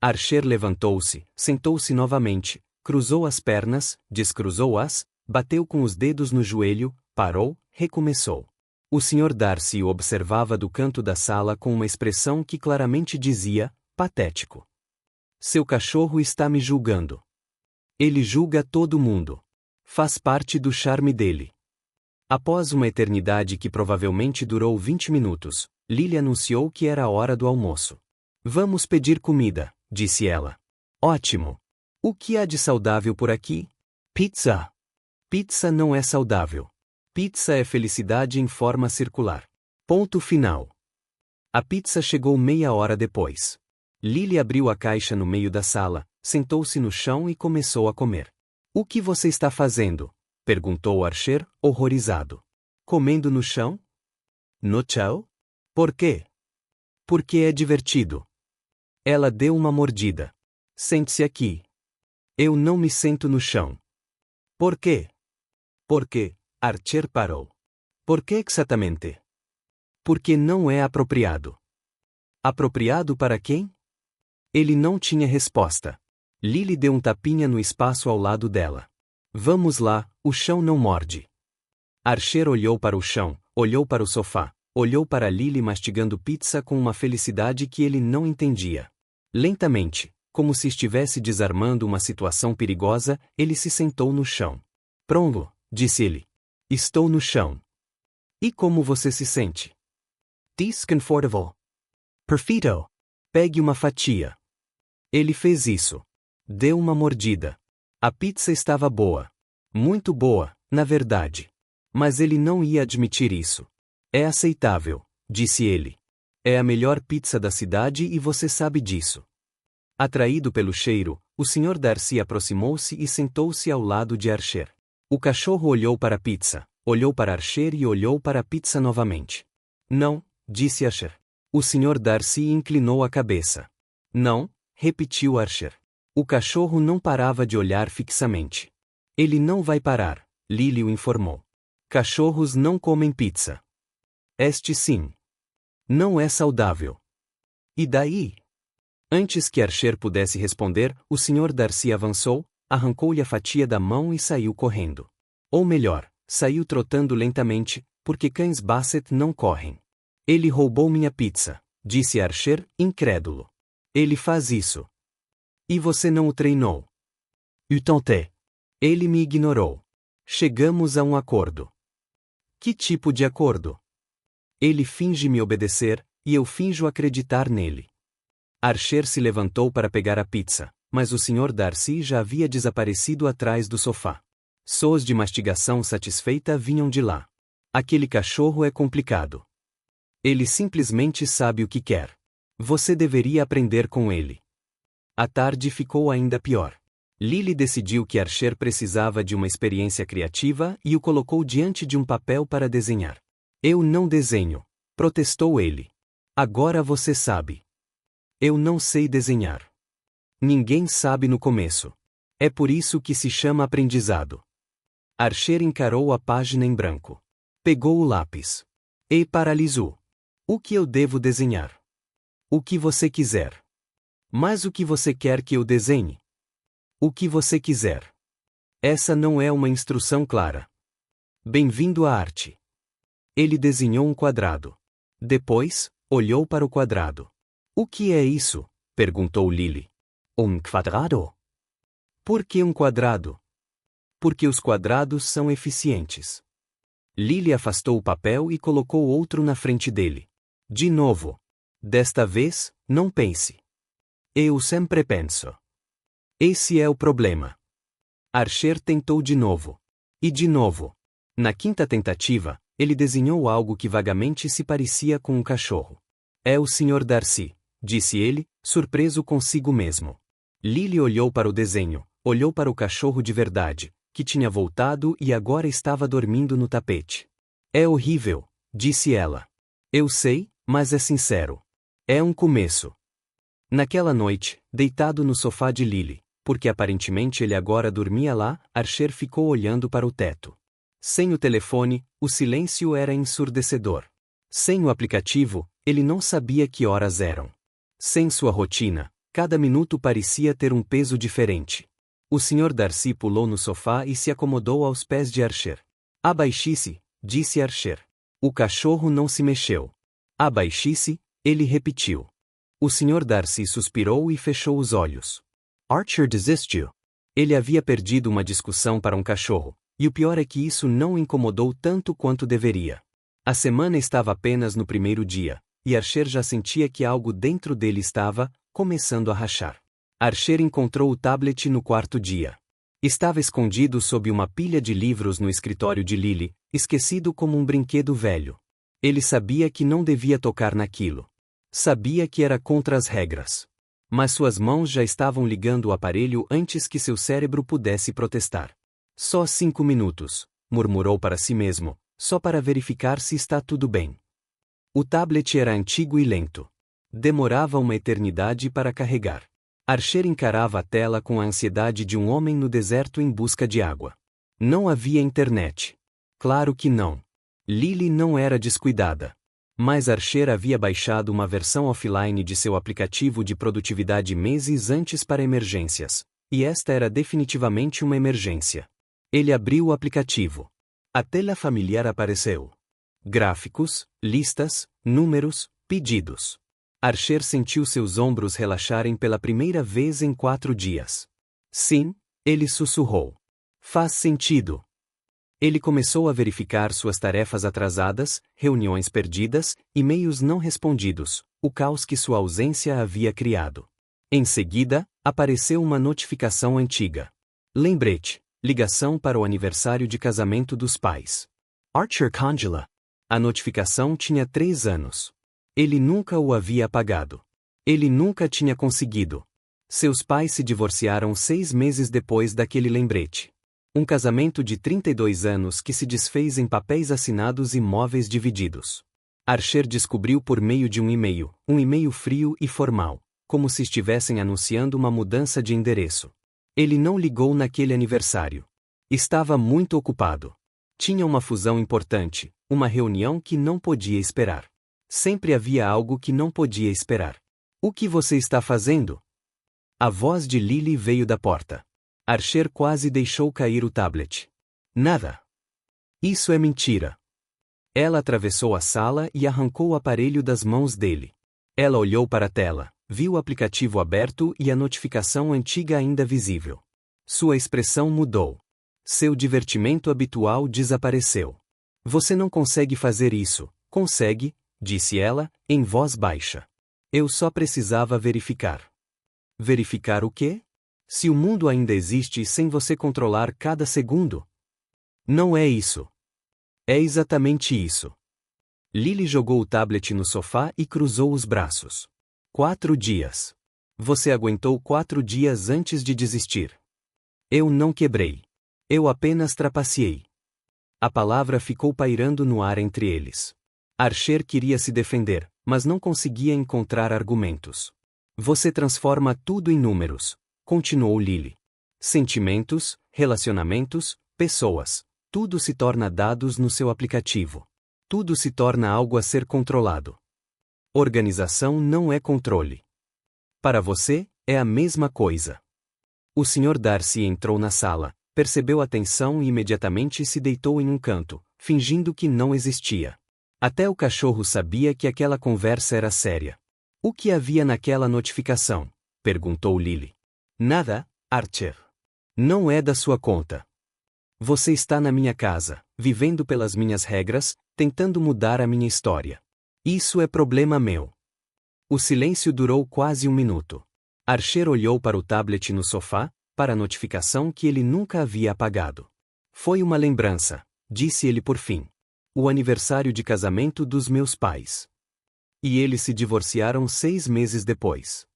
Archer levantou-se, sentou-se novamente, cruzou as pernas, descruzou-as, bateu com os dedos no joelho, parou, recomeçou. O Sr. Darcy o observava do canto da sala com uma expressão que claramente dizia, patético. Seu cachorro está me julgando. Ele julga todo mundo. Faz parte do charme dele. Após uma eternidade que provavelmente durou 20 minutos, Lily anunciou que era a hora do almoço. Vamos pedir comida, disse ela. Ótimo. O que há de saudável por aqui? Pizza. Pizza não é saudável. Pizza é felicidade em forma circular. Ponto final. A pizza chegou meia hora depois. Lily abriu a caixa no meio da sala, sentou-se no chão e começou a comer. O que você está fazendo? Perguntou Archer, horrorizado. Comendo no chão? No chão? Por quê? Porque é divertido. Ela deu uma mordida. Sente-se aqui. Eu não me sento no chão. Por quê? Porque, Archer parou. Por que exatamente? Porque não é apropriado. Apropriado para quem? Ele não tinha resposta. Lily deu um tapinha no espaço ao lado dela. Vamos lá, o chão não morde. Archer olhou para o chão, olhou para o sofá, olhou para Lily mastigando pizza com uma felicidade que ele não entendia. Lentamente, como se estivesse desarmando uma situação perigosa, ele se sentou no chão. Pronto, disse ele. Estou no chão. E como você se sente? Discomfortable. Perfeito. Pegue uma fatia. Ele fez isso. Deu uma mordida. A pizza estava boa. Muito boa, na verdade. Mas ele não ia admitir isso. É aceitável, disse ele. É a melhor pizza da cidade e você sabe disso. Atraído pelo cheiro, o Sr. Darcy aproximou-se e sentou-se ao lado de Archer. O cachorro olhou para a pizza, olhou para Archer e olhou para a pizza novamente. Não, disse Archer. O Sr. Darcy inclinou a cabeça. Não, repetiu Archer. O cachorro não parava de olhar fixamente. Ele não vai parar, Lily o informou. Cachorros não comem pizza. Este sim. Não é saudável. E daí? Antes que Archer pudesse responder, o Sr. Darcy avançou, arrancou-lhe a fatia da mão e saiu correndo. Ou melhor, saiu trotando lentamente, porque cães Basset não correm. Ele roubou minha pizza, disse Archer, incrédulo. Ele faz isso. E você não o treinou? Eu tentei. Ele me ignorou. Chegamos a um acordo. Que tipo de acordo? Ele finge me obedecer, e eu finjo acreditar nele. Archer se levantou para pegar a pizza, mas o Sr. Darcy já havia desaparecido atrás do sofá. Sons de mastigação satisfeita vinham de lá. Aquele cachorro é complicado. Ele simplesmente sabe o que quer. Você deveria aprender com ele. A tarde ficou ainda pior. Lily decidiu que Archer precisava de uma experiência criativa e o colocou diante de um papel para desenhar. Eu não desenho, protestou ele. Agora você sabe. Eu não sei desenhar. Ninguém sabe no começo. É por isso que se chama aprendizado. Archer encarou a página em branco. Pegou o lápis. E paralisou. O que eu devo desenhar? O que você quiser. Mas o que você quer que eu desenhe? O que você quiser. Essa não é uma instrução clara. Bem-vindo à arte. Ele desenhou um quadrado. Depois, olhou para o quadrado. O que é isso? Perguntou Lily. Quadrado. Por que um quadrado? Porque os quadrados são eficientes. Lily afastou o papel e colocou outro na frente dele. De novo. Desta vez, não pense. Eu sempre penso. Esse é o problema. Archer tentou de novo. E de novo. Na quinta tentativa, ele desenhou algo que vagamente se parecia com um cachorro. É o Sr. Darcy, disse ele, surpreso consigo mesmo. Lily olhou para o desenho, olhou para o cachorro de verdade, que tinha voltado e agora estava dormindo no tapete. É horrível, disse ela. Eu sei, mas é sincero. É um começo. Naquela noite, deitado no sofá de Lily, porque aparentemente ele agora dormia lá, Archer ficou olhando para o teto. Sem o telefone, o silêncio era ensurdecedor. Sem o aplicativo, ele não sabia que horas eram. Sem sua rotina, cada minuto parecia ter um peso diferente. O Sr. Darcy pulou no sofá e se acomodou aos pés de Archer. Abaixe-se, disse Archer. O cachorro não se mexeu. Abaixe-se, ele repetiu. O Sr. Darcy suspirou e fechou os olhos. Archer desistiu. Ele havia perdido uma discussão para um cachorro, e o pior é que isso não o incomodou tanto quanto deveria. A semana estava apenas no primeiro dia, e Archer já sentia que algo dentro dele estava começando a rachar. Archer encontrou o tablet no quarto dia. Estava escondido sob uma pilha de livros no escritório de Lily, esquecido como um brinquedo velho. Ele sabia que não devia tocar naquilo. Sabia que era contra as regras. Mas suas mãos já estavam ligando o aparelho antes que seu cérebro pudesse protestar. Só 5 minutos, murmurou para si mesmo, só para verificar se está tudo bem. O tablet era antigo e lento. Demorava uma eternidade para carregar. Archer encarava a tela com a ansiedade de um homem no deserto em busca de água. Não havia internet. Claro que não. Lily não era descuidada. Mas Archer havia baixado uma versão offline de seu aplicativo de produtividade meses antes para emergências. E esta era definitivamente uma emergência. Ele abriu o aplicativo. A tela familiar apareceu. Gráficos, listas, números, pedidos. Archer sentiu seus ombros relaxarem pela primeira vez em 4 dias. Sim, ele sussurrou. Faz sentido. Ele começou a verificar suas tarefas atrasadas, reuniões perdidas, e-mails não respondidos, o caos que sua ausência havia criado. Em seguida, apareceu uma notificação antiga. Lembrete, ligação para o aniversário de casamento dos pais. Archer Congela. A notificação tinha 3 anos. Ele nunca o havia apagado. Ele nunca tinha conseguido. Seus pais se divorciaram 6 meses depois daquele lembrete. Um casamento de 32 anos que se desfez em papéis assinados e móveis divididos. Archer descobriu por meio de um e-mail frio e formal, como se estivessem anunciando uma mudança de endereço. Ele não ligou naquele aniversário. Estava muito ocupado. Tinha uma fusão importante, uma reunião que não podia esperar. Sempre havia algo que não podia esperar. O que você está fazendo? A voz de Lily veio da porta. Archer quase deixou cair o tablet. Nada. Isso é mentira. Ela atravessou a sala e arrancou o aparelho das mãos dele. Ela olhou para a tela, viu o aplicativo aberto e a notificação antiga ainda visível. Sua expressão mudou. Seu divertimento habitual desapareceu. Você não consegue fazer isso, consegue? Disse ela, em voz baixa. Eu só precisava verificar. Verificar o quê? Se o mundo ainda existe sem você controlar cada segundo? Não é isso. É exatamente isso. Lily jogou o tablet no sofá e cruzou os braços. 4 dias. Você aguentou 4 dias antes de desistir. Eu não quebrei. Eu apenas trapaceei. A palavra ficou pairando no ar entre eles. Archer queria se defender, mas não conseguia encontrar argumentos. Você transforma tudo em números, continuou Lily. Sentimentos, relacionamentos, pessoas. Tudo se torna dados no seu aplicativo. Tudo se torna algo a ser controlado. Organização não é controle. Para você, é a mesma coisa. O Sr. Darcy entrou na sala, percebeu a tensão e imediatamente se deitou em um canto, fingindo que não existia. Até o cachorro sabia que aquela conversa era séria. O que havia naquela notificação? Perguntou Lily. Nada, Archer. Não é da sua conta. Você está na minha casa, vivendo pelas minhas regras, tentando mudar a minha história. Isso é problema meu. O silêncio durou quase um minuto. Archer olhou para o tablet no sofá, para a notificação que ele nunca havia apagado. Foi uma lembrança, disse ele por fim. O aniversário de casamento dos meus pais. E eles se divorciaram 6 meses depois.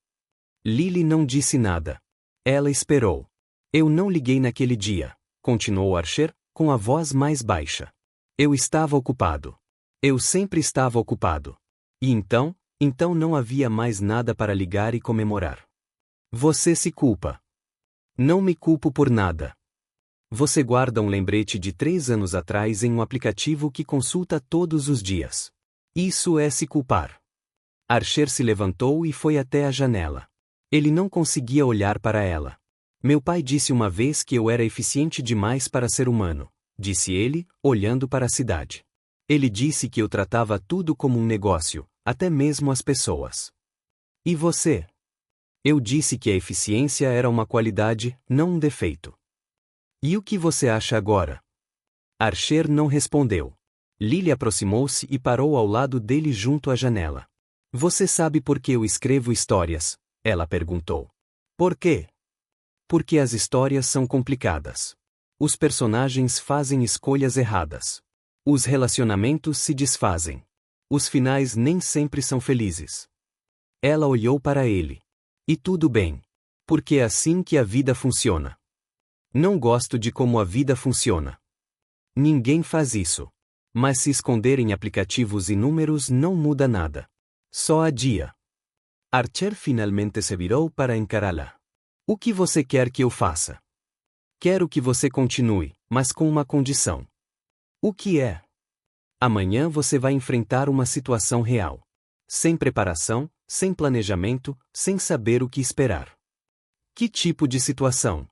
Lily não disse nada. Ela esperou. Eu não liguei naquele dia, continuou Archer, com a voz mais baixa. Eu estava ocupado. Eu sempre estava ocupado. E então não havia mais nada para ligar e comemorar. Você se culpa. Não me culpo por nada. Você guarda um lembrete de 3 anos atrás em um aplicativo que consulta todos os dias. Isso é se culpar. Archer se levantou e foi até a janela. Ele não conseguia olhar para ela. Meu pai disse uma vez que eu era eficiente demais para ser humano, disse ele, olhando para a cidade. Ele disse que eu tratava tudo como um negócio, até mesmo as pessoas. E você? Eu disse que a eficiência era uma qualidade, não um defeito. E o que você acha agora? Archer não respondeu. Lily aproximou-se e parou ao lado dele junto à janela. Você sabe por que eu escrevo histórias? Ela perguntou. Por quê? Porque as histórias são complicadas. Os personagens fazem escolhas erradas. Os relacionamentos se desfazem. Os finais nem sempre são felizes. Ela olhou para ele. E tudo bem. Porque é assim que a vida funciona. Não gosto de como a vida funciona. Ninguém faz isso. Mas se esconder em aplicativos e números não muda nada. Só adia. Archer finalmente se virou para encará-la. O que você quer que eu faça? Quero que você continue, mas com uma condição. O que é? Amanhã você vai enfrentar uma situação real. Sem preparação, sem planejamento, sem saber o que esperar. Que tipo de situação?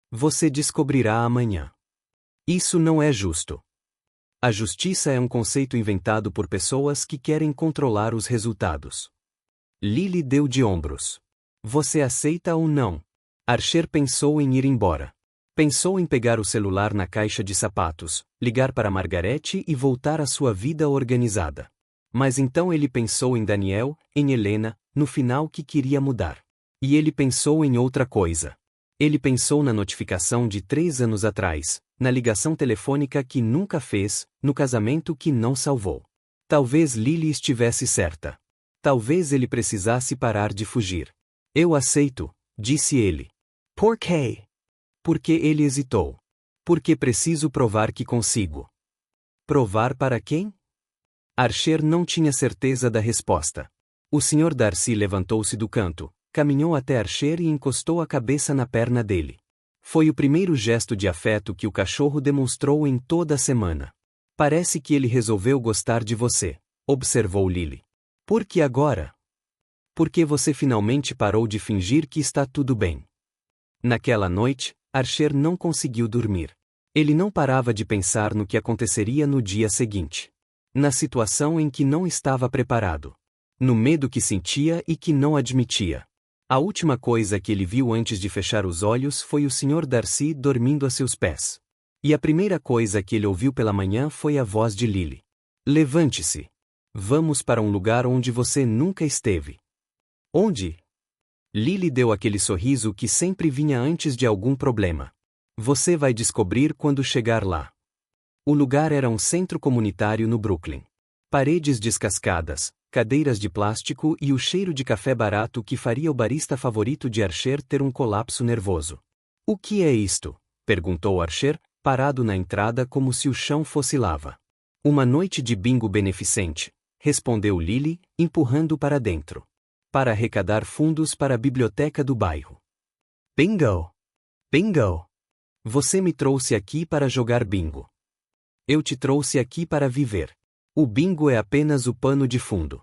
Você descobrirá amanhã. Isso não é justo. A justiça é um conceito inventado por pessoas que querem controlar os resultados. Lily deu de ombros. Você aceita ou não? Archer pensou em ir embora. Pensou em pegar o celular na caixa de sapatos, ligar para Margarete e voltar à sua vida organizada. Mas então ele pensou em Daniel, em Helena, no final que queria mudar. E ele pensou em outra coisa. Ele pensou na notificação de 3 anos atrás, na ligação telefônica que nunca fez, no casamento que não salvou. Talvez Lily estivesse certa. Talvez ele precisasse parar de fugir. Eu aceito, disse ele. Por quê? Porque ele hesitou. Porque preciso provar que consigo. Provar para quem? Archer não tinha certeza da resposta. O Sr. Darcy levantou-se do canto, caminhou até Archer e encostou a cabeça na perna dele. Foi o primeiro gesto de afeto que o cachorro demonstrou em toda a semana. Parece que ele resolveu gostar de você, observou Lily. Por que agora? Porque você finalmente parou de fingir que está tudo bem. Naquela noite, Archer não conseguiu dormir. Ele não parava de pensar no que aconteceria no dia seguinte. Na situação em que não estava preparado. No medo que sentia e que não admitia. A última coisa que ele viu antes de fechar os olhos foi o Sr. Darcy dormindo a seus pés. E a primeira coisa que ele ouviu pela manhã foi a voz de Lily. Levante-se. Vamos para um lugar onde você nunca esteve. Onde? Lily deu aquele sorriso que sempre vinha antes de algum problema. Você vai descobrir quando chegar lá. O lugar era um centro comunitário no Brooklyn. Paredes descascadas, cadeiras de plástico e o cheiro de café barato que faria o barista favorito de Archer ter um colapso nervoso. O que é isto? Perguntou Archer, parado na entrada como se o chão fosse lava. Uma noite de bingo beneficente, respondeu Lily, empurrando para dentro. Para arrecadar fundos para a biblioteca do bairro. Bingo! Bingo! Você me trouxe aqui para jogar bingo. Eu te trouxe aqui para viver. O bingo é apenas o pano de fundo.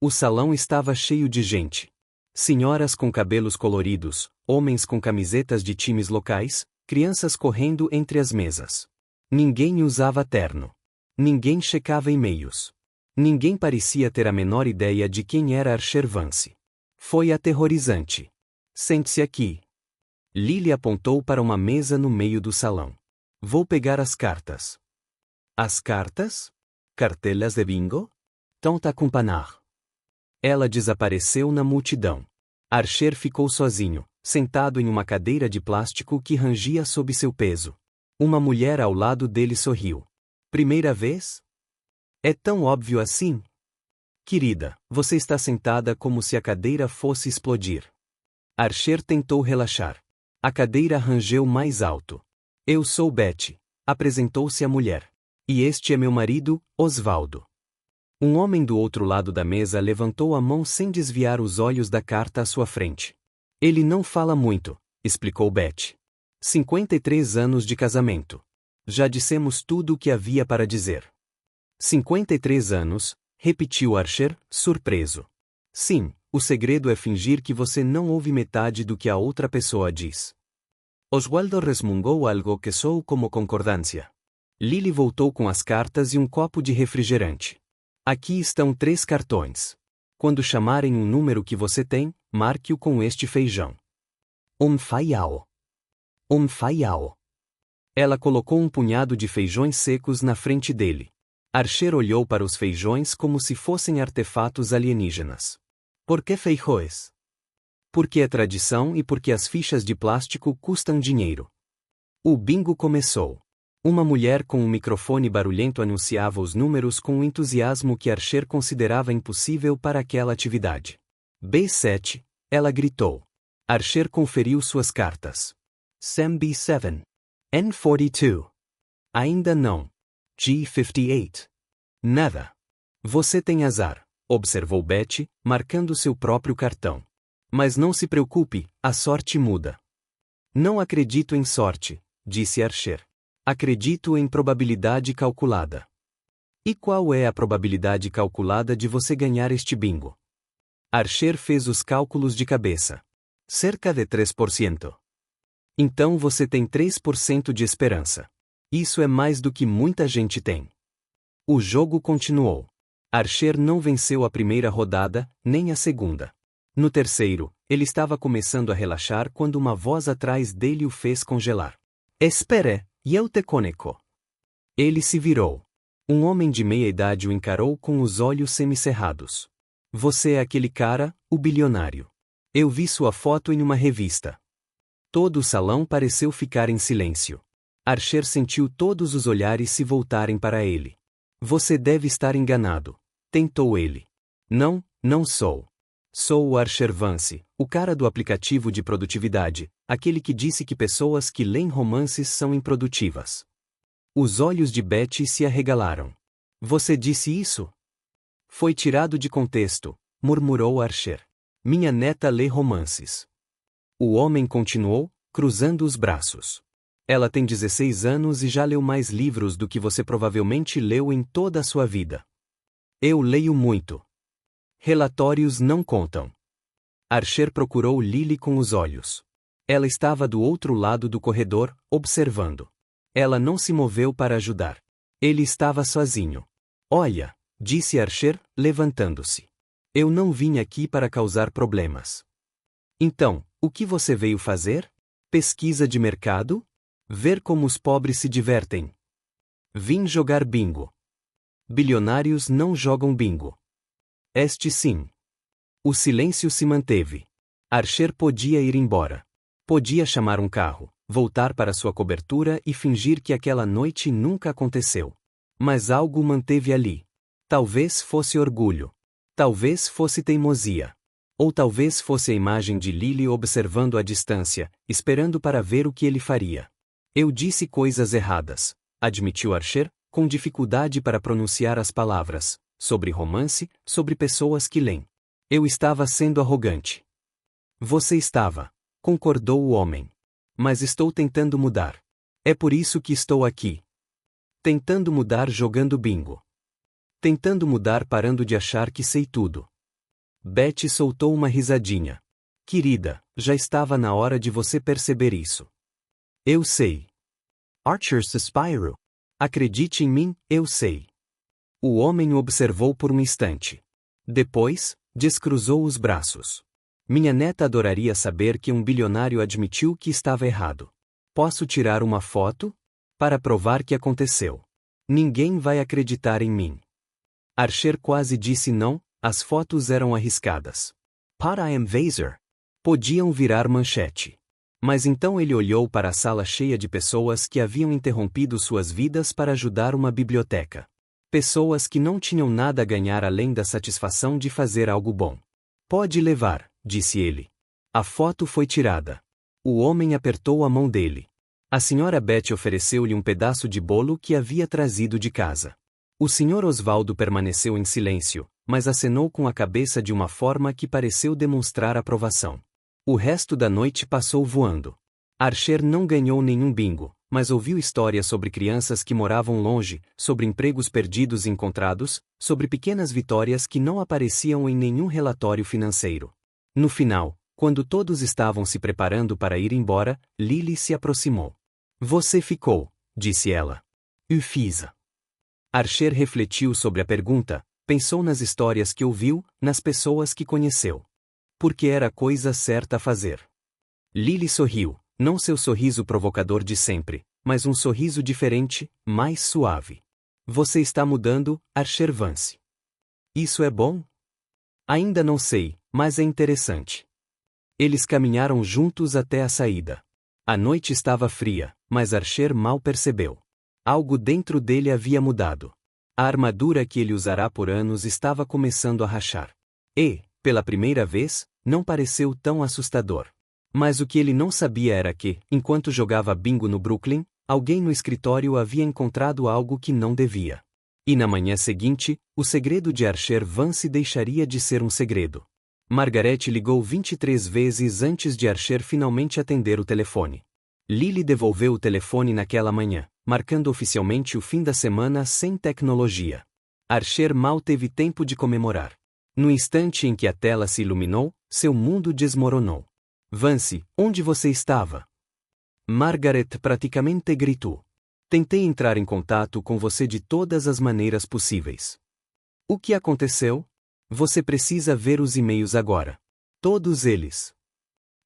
O salão estava cheio de gente. Senhoras com cabelos coloridos, homens com camisetas de times locais, crianças correndo entre as mesas. Ninguém usava terno. Ninguém checava e-mails. Ninguém parecia ter a menor ideia de quem era Archer Vance. Foi aterrorizante. Sente-se aqui. Lily apontou para uma mesa no meio do salão. Vou pegar as cartas. As cartas? Cartelas de bingo? Tant accompagnar. Ela desapareceu na multidão. Archer ficou sozinho, sentado em uma cadeira de plástico que rangia sob seu peso. Uma mulher ao lado dele sorriu. Primeira vez? É tão óbvio assim? Querida, você está sentada como se a cadeira fosse explodir. Archer tentou relaxar. A cadeira rangeu mais alto. Eu sou Betty, apresentou-se a mulher. E este é meu marido, Osvaldo. Um homem do outro lado da mesa levantou a mão sem desviar os olhos da carta à sua frente. Ele não fala muito, explicou Betty. 53 anos de casamento. Já dissemos tudo o que havia para dizer. 53 anos, repetiu Archer, surpreso. Sim, o segredo é fingir que você não ouve metade do que a outra pessoa diz. Oswaldo resmungou algo que soou como concordância. Lily voltou com as cartas e um copo de refrigerante. Aqui estão 3 cartões. Quando chamarem um número que você tem, marque-o com este feijão. Faiao. Faiao. Ela colocou um punhado de feijões secos na frente dele. Archer olhou para os feijões como se fossem artefatos alienígenas. Por que feijões? Porque é tradição e porque as fichas de plástico custam dinheiro. O bingo começou. Uma mulher com um microfone barulhento anunciava os números com um entusiasmo que Archer considerava impossível para aquela atividade. B7, ela gritou. Archer conferiu suas cartas. Sam B7. N42. Ainda não. G58. Nada. Você tem azar, observou Betty, marcando seu próprio cartão. Mas não se preocupe, a sorte muda. Não acredito em sorte, disse Archer. Acredito em probabilidade calculada. E qual é a probabilidade calculada de você ganhar este bingo? Archer fez os cálculos de cabeça. Cerca de 3%. Então você tem 3% de esperança. Isso é mais do que muita gente tem. O jogo continuou. Archer não venceu a primeira rodada, nem a segunda. No terceiro, ele estava começando a relaxar quando uma voz atrás dele o fez congelar. Espere, eu te conheço. Ele se virou. Um homem de meia idade o encarou com os olhos semicerrados. Você é aquele cara, o bilionário. Eu vi sua foto em uma revista. Todo o salão pareceu ficar em silêncio. Archer sentiu todos os olhares se voltarem para ele. Você deve estar enganado, tentou ele. Não, não sou. Sou o Archer Vance, o cara do aplicativo de produtividade, aquele que disse que pessoas que leem romances são improdutivas. Os olhos de Betty se arregalaram. Você disse isso? Foi tirado de contexto, murmurou Archer. Minha neta lê romances. O homem continuou, cruzando os braços. Ela tem 16 anos e já leu mais livros do que você provavelmente leu em toda a sua vida. Eu leio muito. Relatórios não contam. Archer procurou Lily com os olhos. Ela estava do outro lado do corredor, observando. Ela não se moveu para ajudar. Ele estava sozinho. Olha, disse Archer, levantando-se. Eu não vim aqui para causar problemas. Então, o que você veio fazer? Pesquisa de mercado? Ver como os pobres se divertem. Vim jogar bingo. Bilionários não jogam bingo. Este sim. O silêncio se manteve. Archer podia ir embora. Podia chamar um carro, voltar para sua cobertura e fingir que aquela noite nunca aconteceu. Mas algo o manteve ali. Talvez fosse orgulho. Talvez fosse teimosia. Ou talvez fosse a imagem de Lily observando à distância, esperando para ver o que ele faria. Eu disse coisas erradas, admitiu Archer, com dificuldade para pronunciar as palavras, sobre romance, sobre pessoas que leem. Eu estava sendo arrogante. Você estava, concordou o homem. Mas estou tentando mudar. É por isso que estou aqui. Tentando mudar jogando bingo. Tentando mudar parando de achar que sei tudo. Betty soltou uma risadinha. Querida, já estava na hora de você perceber isso. Eu sei. Archer suspirou. Acredite em mim, eu sei. O homem o observou por um instante. Depois, descruzou os braços. Minha neta adoraria saber que um bilionário admitiu que estava errado. Posso tirar uma foto? Para provar que aconteceu. Ninguém vai acreditar em mim. Archer quase disse não, as fotos eram arriscadas. Para a Vaser. Podiam virar manchete. Mas então ele olhou para a sala cheia de pessoas que haviam interrompido suas vidas para ajudar uma biblioteca. Pessoas que não tinham nada a ganhar além da satisfação de fazer algo bom. Pode levar, disse ele. A foto foi tirada. O homem apertou a mão dele. A senhora Betty ofereceu-lhe um pedaço de bolo que havia trazido de casa. O Sr. Osvaldo permaneceu em silêncio, mas acenou com a cabeça de uma forma que pareceu demonstrar aprovação. O resto da noite passou voando. Archer não ganhou nenhum bingo, mas ouviu histórias sobre crianças que moravam longe, sobre empregos perdidos e encontrados, sobre pequenas vitórias que não apareciam em nenhum relatório financeiro. No final, quando todos estavam se preparando para ir embora, Lily se aproximou. Você ficou, disse ela. Eu fiz. Archer refletiu sobre a pergunta, pensou nas histórias que ouviu, nas pessoas que conheceu. Porque era a coisa certa a fazer. Lily sorriu, não seu sorriso provocador de sempre, mas um sorriso diferente, mais suave. Você está mudando, Archer Vance. Isso é bom? Ainda não sei, mas é interessante. Eles caminharam juntos até a saída. A noite estava fria, mas Archer mal percebeu. Algo dentro dele havia mudado. A armadura que ele usará por anos estava começando a rachar. E, pela primeira vez, não pareceu tão assustador. Mas o que ele não sabia era que, enquanto jogava bingo no Brooklyn, alguém no escritório havia encontrado algo que não devia. E na manhã seguinte, o segredo de Archer Vance deixaria de ser um segredo. Margaret ligou 23 vezes antes de Archer finalmente atender o telefone. Lily devolveu o telefone naquela manhã, marcando oficialmente o fim da semana sem tecnologia. Archer mal teve tempo de comemorar. No instante em que a tela se iluminou, seu mundo desmoronou. Vance, onde você estava? Margaret praticamente gritou. Tentei entrar em contato com você de todas as maneiras possíveis. O que aconteceu? Você precisa ver os e-mails agora. Todos eles.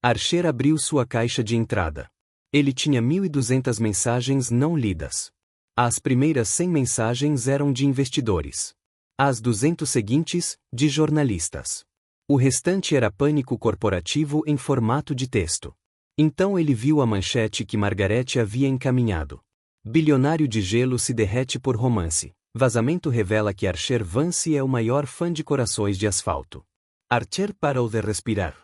Archer abriu sua caixa de entrada. Ele tinha 1.200 mensagens não lidas. As primeiras 100 mensagens eram de investidores. As 200 seguintes, de jornalistas. O restante era pânico corporativo em formato de texto. Então ele viu a manchete que Margaret havia encaminhado. Bilionário de gelo se derrete por romance. Vazamento revela que Archer Vance é o maior fã de Corações de Asfalto. Archer parou de respirar.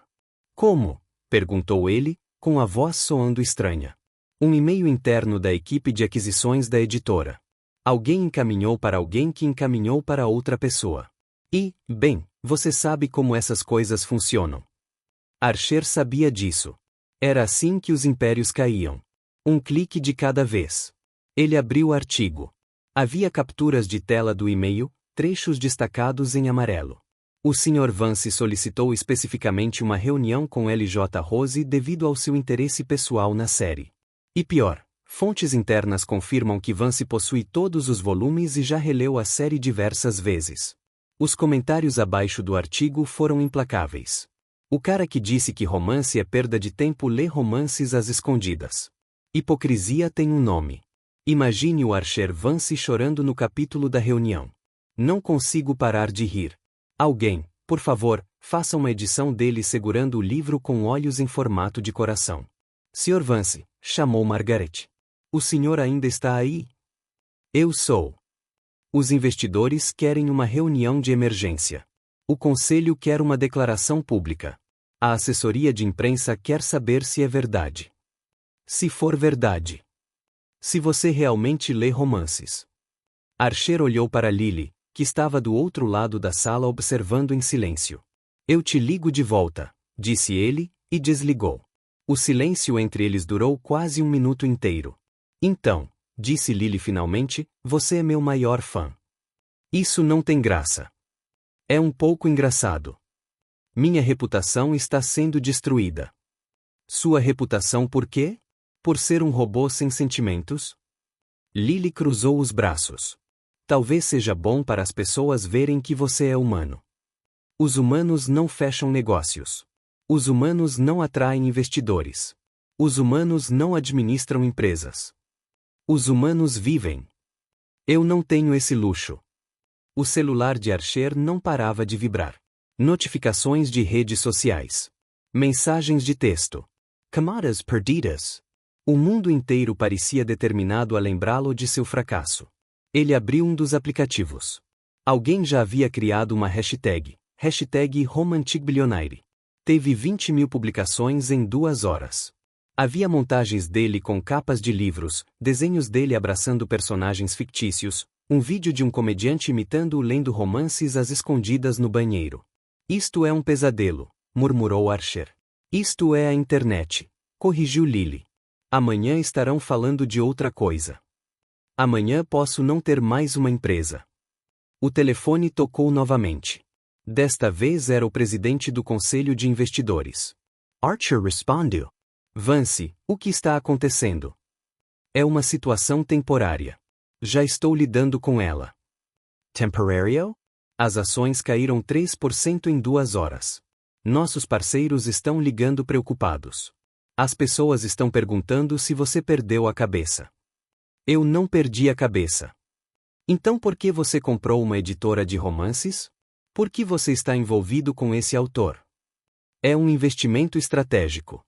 Como? Perguntou ele, com a voz soando estranha. Um e-mail interno da equipe de aquisições da editora. Alguém encaminhou para alguém que encaminhou para outra pessoa. E, bem, você sabe como essas coisas funcionam. Archer sabia disso. Era assim que os impérios caíam. Um clique de cada vez. Ele abriu o artigo. Havia capturas de tela do e-mail, trechos destacados em amarelo. O Sr. Vance solicitou especificamente uma reunião com L.J. Rose devido ao seu interesse pessoal na série. E pior, fontes internas confirmam que Vance possui todos os volumes e já releu a série diversas vezes. Os comentários abaixo do artigo foram implacáveis. O cara que disse que romance é perda de tempo lê romances às escondidas. Hipocrisia tem um nome. Imagine o Archer Vance chorando no capítulo da reunião. Não consigo parar de rir. Alguém, por favor, faça uma edição dele segurando o livro com olhos em formato de coração. Sr. Vance, chamou Margaret. O senhor ainda está aí? Eu sou. Os investidores querem uma reunião de emergência. O conselho quer uma declaração pública. A assessoria de imprensa quer saber se é verdade. Se for verdade. Se você realmente lê romances. Archer olhou para Lily, que estava do outro lado da sala observando em silêncio. Eu te ligo de volta, disse ele, e desligou. O silêncio entre eles durou quase um minuto inteiro. Então, disse Lily finalmente, você é meu maior fã. Isso não tem graça. É um pouco engraçado. Minha reputação está sendo destruída. Sua reputação por quê? Por ser um robô sem sentimentos? Lily cruzou os braços. Talvez seja bom para as pessoas verem que você é humano. Os humanos não fecham negócios. Os humanos não atraem investidores. Os humanos não administram empresas. Os humanos vivem. Eu não tenho esse luxo. O celular de Archer não parava de vibrar. Notificações de redes sociais. Mensagens de texto. Camadas perdidas. O mundo inteiro parecia determinado a lembrá-lo de seu fracasso. Ele abriu um dos aplicativos. Alguém já havia criado uma hashtag #RomanticBillionaire. Teve 20.000 publicações em 2 horas. Havia montagens dele com capas de livros, desenhos dele abraçando personagens fictícios, um vídeo de um comediante imitando-o lendo romances às escondidas no banheiro. Isto é um pesadelo, murmurou Archer. Isto é a internet, corrigiu Lily. Amanhã estarão falando de outra coisa. Amanhã posso não ter mais uma empresa. O telefone tocou novamente. Desta vez era o presidente do conselho de investidores. Archer respondeu. Vance, o que está acontecendo? É uma situação temporária. Já estou lidando com ela. Temporário? As ações caíram 3% em 2 horas. Nossos parceiros estão ligando preocupados. As pessoas estão perguntando se você perdeu a cabeça. Eu não perdi a cabeça. Então por que você comprou uma editora de romances? Por que você está envolvido com esse autor? É um investimento estratégico.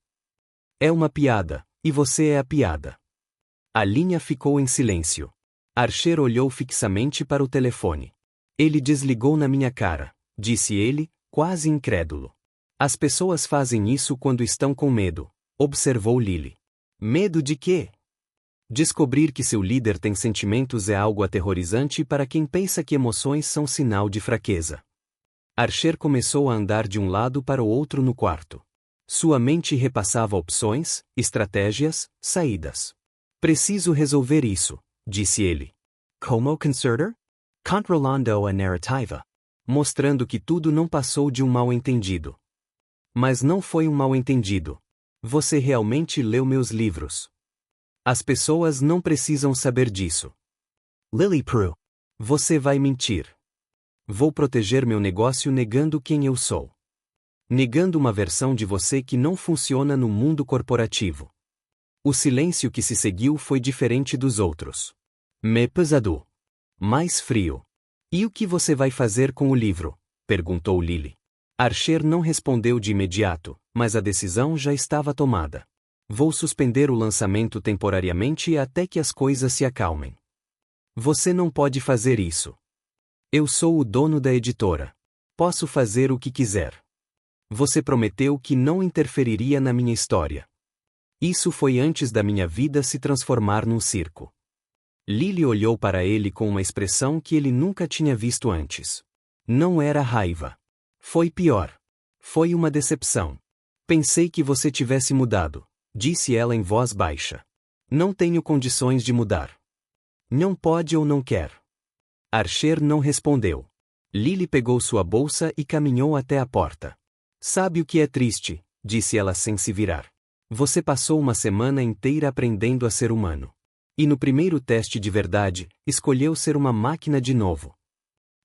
É uma piada, e você é a piada. A linha ficou em silêncio. Archer olhou fixamente para o telefone. Ele desligou na minha cara, disse ele, quase incrédulo. As pessoas fazem isso quando estão com medo, observou Lily. Medo de quê? Descobrir que seu líder tem sentimentos é algo aterrorizante para quem pensa que emoções são sinal de fraqueza. Archer começou a andar de um lado para o outro no quarto. Sua mente repassava opções, estratégias, saídas. Preciso resolver isso, disse ele. Como consertar? Controlando a narrativa. Mostrando que tudo não passou de um mal-entendido. Mas não foi um mal-entendido. Você realmente leu meus livros. As pessoas não precisam saber disso. Lily Prue. Você vai mentir. Vou proteger meu negócio negando quem eu sou. Negando uma versão de você que não funciona no mundo corporativo. O silêncio que se seguiu foi diferente dos outros. Mais pesado. Mais frio. E o que você vai fazer com o livro? Perguntou Lily. Archer não respondeu de imediato, mas a decisão já estava tomada. Vou suspender o lançamento temporariamente até que as coisas se acalmem. Você não pode fazer isso. Eu sou o dono da editora. Posso fazer o que quiser. Você prometeu que não interferiria na minha história. Isso foi antes da minha vida se transformar num circo. Lily olhou para ele com uma expressão que ele nunca tinha visto antes. Não era raiva. Foi pior. Foi uma decepção. Pensei que você tivesse mudado, disse ela em voz baixa. Não tenho condições de mudar. Não pode ou não quer. Archer não respondeu. Lily pegou sua bolsa e caminhou até a porta. Sabe o que é triste? Disse ela sem se virar. Você passou uma semana inteira aprendendo a ser humano. E no primeiro teste de verdade, escolheu ser uma máquina de novo.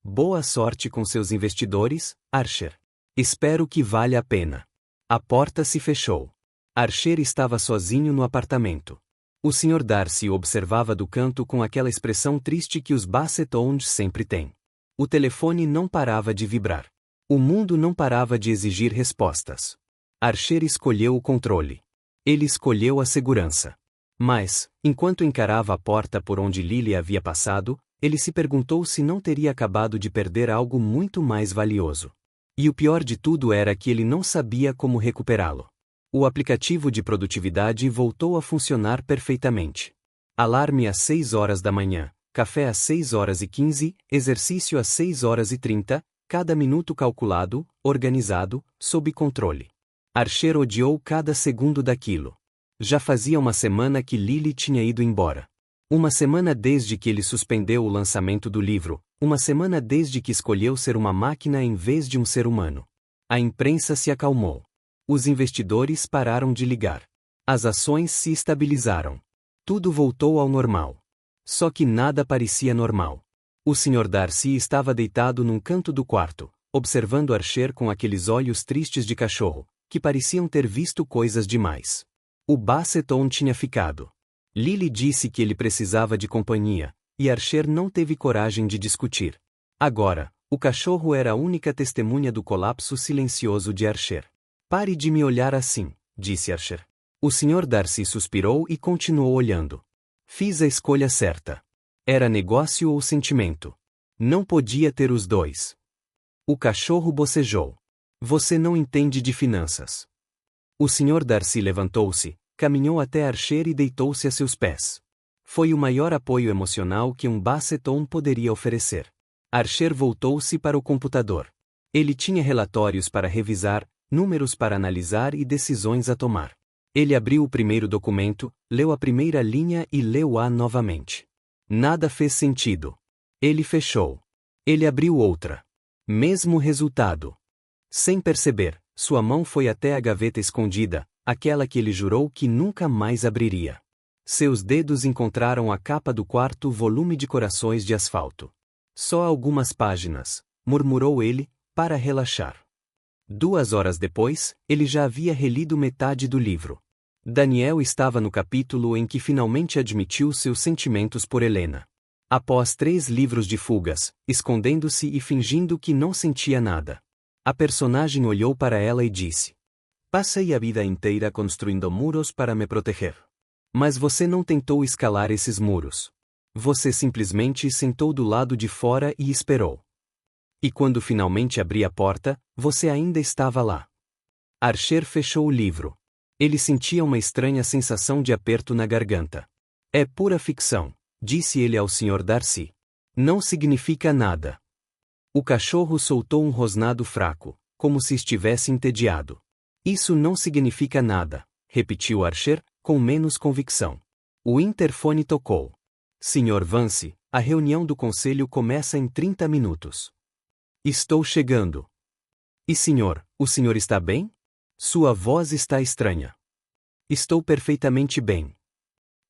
Boa sorte com seus investidores, Archer. Espero que valha a pena. A porta se fechou. Archer estava sozinho no apartamento. O Sr. Darcy o observava do canto com aquela expressão triste que os Basset-Hounds sempre têm. O telefone não parava de vibrar. O mundo não parava de exigir respostas. Archer escolheu o controle. Ele escolheu a segurança. Mas, enquanto encarava a porta por onde Lily havia passado, ele se perguntou se não teria acabado de perder algo muito mais valioso. E o pior de tudo era que ele não sabia como recuperá-lo. O aplicativo de produtividade voltou a funcionar perfeitamente. Alarme às 6 horas da manhã, café às 6h15, exercício às 6h30, cada minuto calculado, organizado, sob controle. Archer odiou cada segundo daquilo. Já fazia uma semana que Lily tinha ido embora. Uma semana desde que ele suspendeu o lançamento do livro, uma semana desde que escolheu ser uma máquina em vez de um ser humano. A imprensa se acalmou. Os investidores pararam de ligar. As ações se estabilizaram. Tudo voltou ao normal. Só que nada parecia normal. O Sr. Darcy estava deitado num canto do quarto, observando Archer com aqueles olhos tristes de cachorro, que pareciam ter visto coisas demais. O Basseton tinha ficado. Lily disse que ele precisava de companhia, e Archer não teve coragem de discutir. Agora, o cachorro era a única testemunha do colapso silencioso de Archer. Pare de me olhar assim, disse Archer. O Sr. Darcy suspirou e continuou olhando. Fiz a escolha certa. Era negócio ou sentimento. Não podia ter os dois. O cachorro bocejou. Você não entende de finanças. O Sr. Darcy levantou-se, caminhou até Archer e deitou-se a seus pés. Foi o maior apoio emocional que um Basseton poderia oferecer. Archer voltou-se para o computador. Ele tinha relatórios para revisar, números para analisar e decisões a tomar. Ele abriu o primeiro documento, leu a primeira linha e leu-a novamente. Nada fez sentido. Ele fechou. Ele abriu outra. Mesmo resultado. Sem perceber, sua mão foi até a gaveta escondida, aquela que ele jurou que nunca mais abriria. Seus dedos encontraram a capa do quarto volume de Corações de Asfalto. Só algumas páginas, murmurou ele, para relaxar. 2 horas depois, ele já havia relido metade do livro. Daniel estava no capítulo em que finalmente admitiu seus sentimentos por Helena. Após 3 livros de fugas, escondendo-se e fingindo que não sentia nada. A personagem olhou para ela e disse: Passei a vida inteira construindo muros para me proteger. Mas você não tentou escalar esses muros. Você simplesmente sentou do lado de fora e esperou. E quando finalmente abri a porta, você ainda estava lá. Archer fechou o livro. Ele sentia uma estranha sensação de aperto na garganta. É pura ficção, disse ele ao Sr. Darcy. Não significa nada. O cachorro soltou um rosnado fraco, como se estivesse entediado. Isso não significa nada, repetiu Archer, com menos convicção. O interfone tocou. Sr. Vance, a reunião do conselho começa em 30 minutos. Estou chegando. E senhor, o senhor está bem? Sua voz está estranha. Estou perfeitamente bem.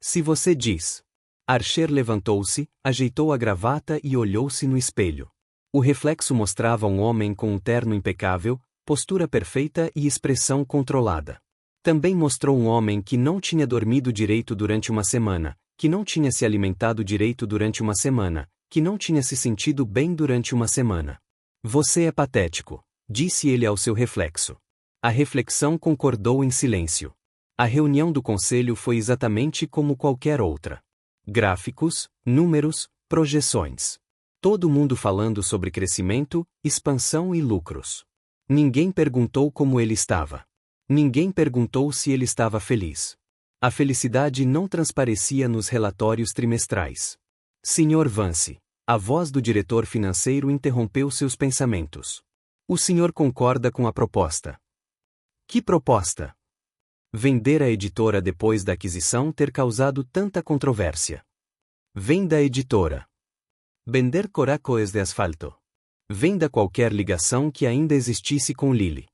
Se você diz. Archer levantou-se, ajeitou a gravata e olhou-se no espelho. O reflexo mostrava um homem com um terno impecável, postura perfeita e expressão controlada. Também mostrou um homem que não tinha dormido direito durante uma semana, que não tinha se alimentado direito durante uma semana, que não tinha se sentido bem durante uma semana. Você é patético, disse ele ao seu reflexo. A reflexão concordou em silêncio. A reunião do conselho foi exatamente como qualquer outra. Gráficos, números, projeções. Todo mundo falando sobre crescimento, expansão e lucros. Ninguém perguntou como ele estava. Ninguém perguntou se ele estava feliz. A felicidade não transparecia nos relatórios trimestrais. Sr. Vance. A voz do diretor financeiro interrompeu seus pensamentos. O senhor concorda com a proposta? Que proposta? Vender a editora depois da aquisição ter causado tanta controvérsia. Venda a editora. Vender Corações de Asfalto. Venda qualquer ligação que ainda existisse com Lily.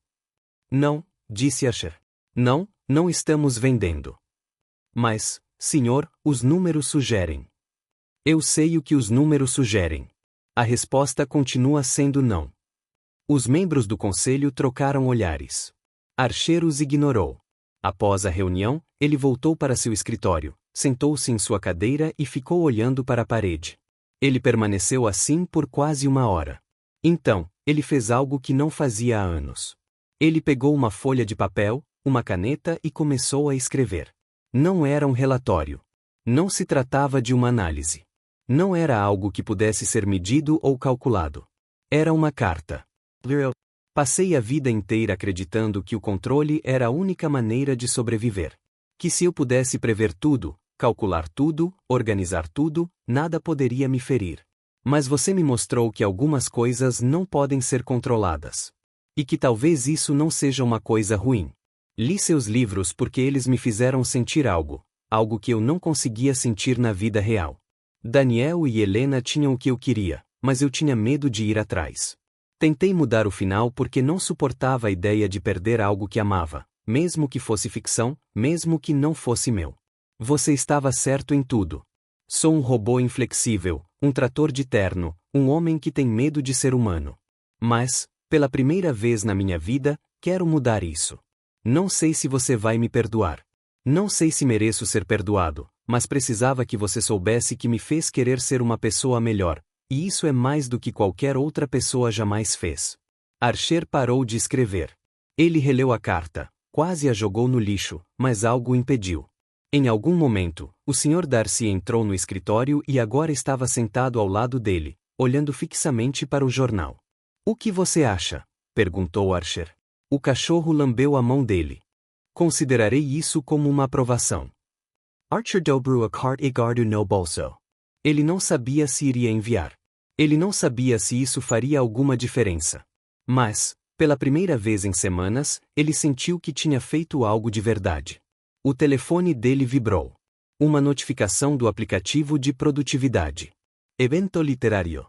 Não, disse Archer. Não, não estamos vendendo. Mas, senhor, os números sugerem. Eu sei o que os números sugerem. A resposta continua sendo não. Os membros do conselho trocaram olhares. Archer os ignorou. Após a reunião, ele voltou para seu escritório, sentou-se em sua cadeira e ficou olhando para a parede. Ele permaneceu assim por quase 1 hora. Então, ele fez algo que não fazia há anos. Ele pegou uma folha de papel, uma caneta e começou a escrever. Não era um relatório. Não se tratava de uma análise. Não era algo que pudesse ser medido ou calculado. Era uma carta. Passei a vida inteira acreditando que o controle era a única maneira de sobreviver. Que se eu pudesse prever tudo, calcular tudo, organizar tudo, nada poderia me ferir. Mas você me mostrou que algumas coisas não podem ser controladas. E que talvez isso não seja uma coisa ruim. Li seus livros porque eles me fizeram sentir algo, algo que eu não conseguia sentir na vida real. Daniel e Helena tinham o que eu queria, mas eu tinha medo de ir atrás. Tentei mudar o final porque não suportava a ideia de perder algo que amava, mesmo que fosse ficção, mesmo que não fosse meu. Você estava certo em tudo. Sou um robô inflexível, um trator de terno, um homem que tem medo de ser humano. Mas, pela primeira vez na minha vida, quero mudar isso. Não sei se você vai me perdoar. Não sei se mereço ser perdoado, mas precisava que você soubesse que me fez querer ser uma pessoa melhor, e isso é mais do que qualquer outra pessoa jamais fez. Archer parou de escrever. Ele releu a carta, quase a jogou no lixo, mas algo o impediu. Em algum momento, o Sr. Darcy entrou no escritório e agora estava sentado ao lado dele, olhando fixamente para o jornal. O que você acha? Perguntou Archer. O cachorro lambeu a mão dele. Considerarei isso como uma aprovação. Archer dobrou a carta e guardou no bolso. Ele não sabia se iria enviar. Ele não sabia se isso faria alguma diferença. Mas, pela primeira vez em semanas, ele sentiu que tinha feito algo de verdade. O telefone dele vibrou. Uma notificação do aplicativo de produtividade. Evento literário.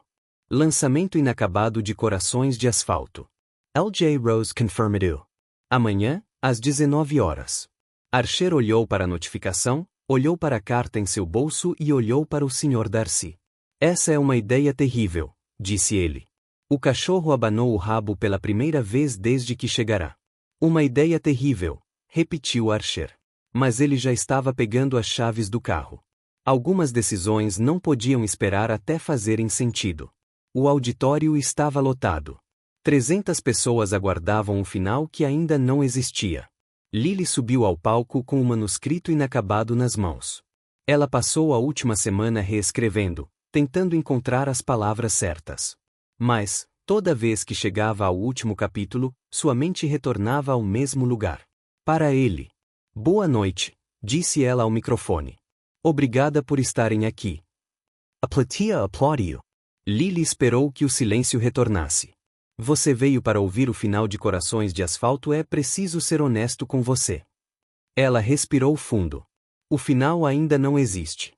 Lançamento inacabado de Corações de Asfalto. L.J. Rose confirmed. Amanhã, às 19 horas. Archer olhou para a notificação, olhou para a carta em seu bolso e olhou para o Sr. Darcy. Essa é uma ideia terrível, disse ele. O cachorro abanou o rabo pela primeira vez desde que chegará. Uma ideia terrível, repetiu Archer. Mas ele já estava pegando as chaves do carro. Algumas decisões não podiam esperar até fazerem sentido. O auditório estava lotado. 300 pessoas aguardavam um final que ainda não existia. Lily subiu ao palco com um manuscrito inacabado nas mãos. Ela passou a última semana reescrevendo, tentando encontrar as palavras certas. Mas, toda vez que chegava ao último capítulo, sua mente retornava ao mesmo lugar. Para ele. Boa noite, disse ela ao microfone. Obrigada por estarem aqui. A plateia aplaudiu. Lily esperou que o silêncio retornasse. Você veio para ouvir o final de Corações de Asfalto. É preciso ser honesto com você. Ela respirou fundo. O final ainda não existe.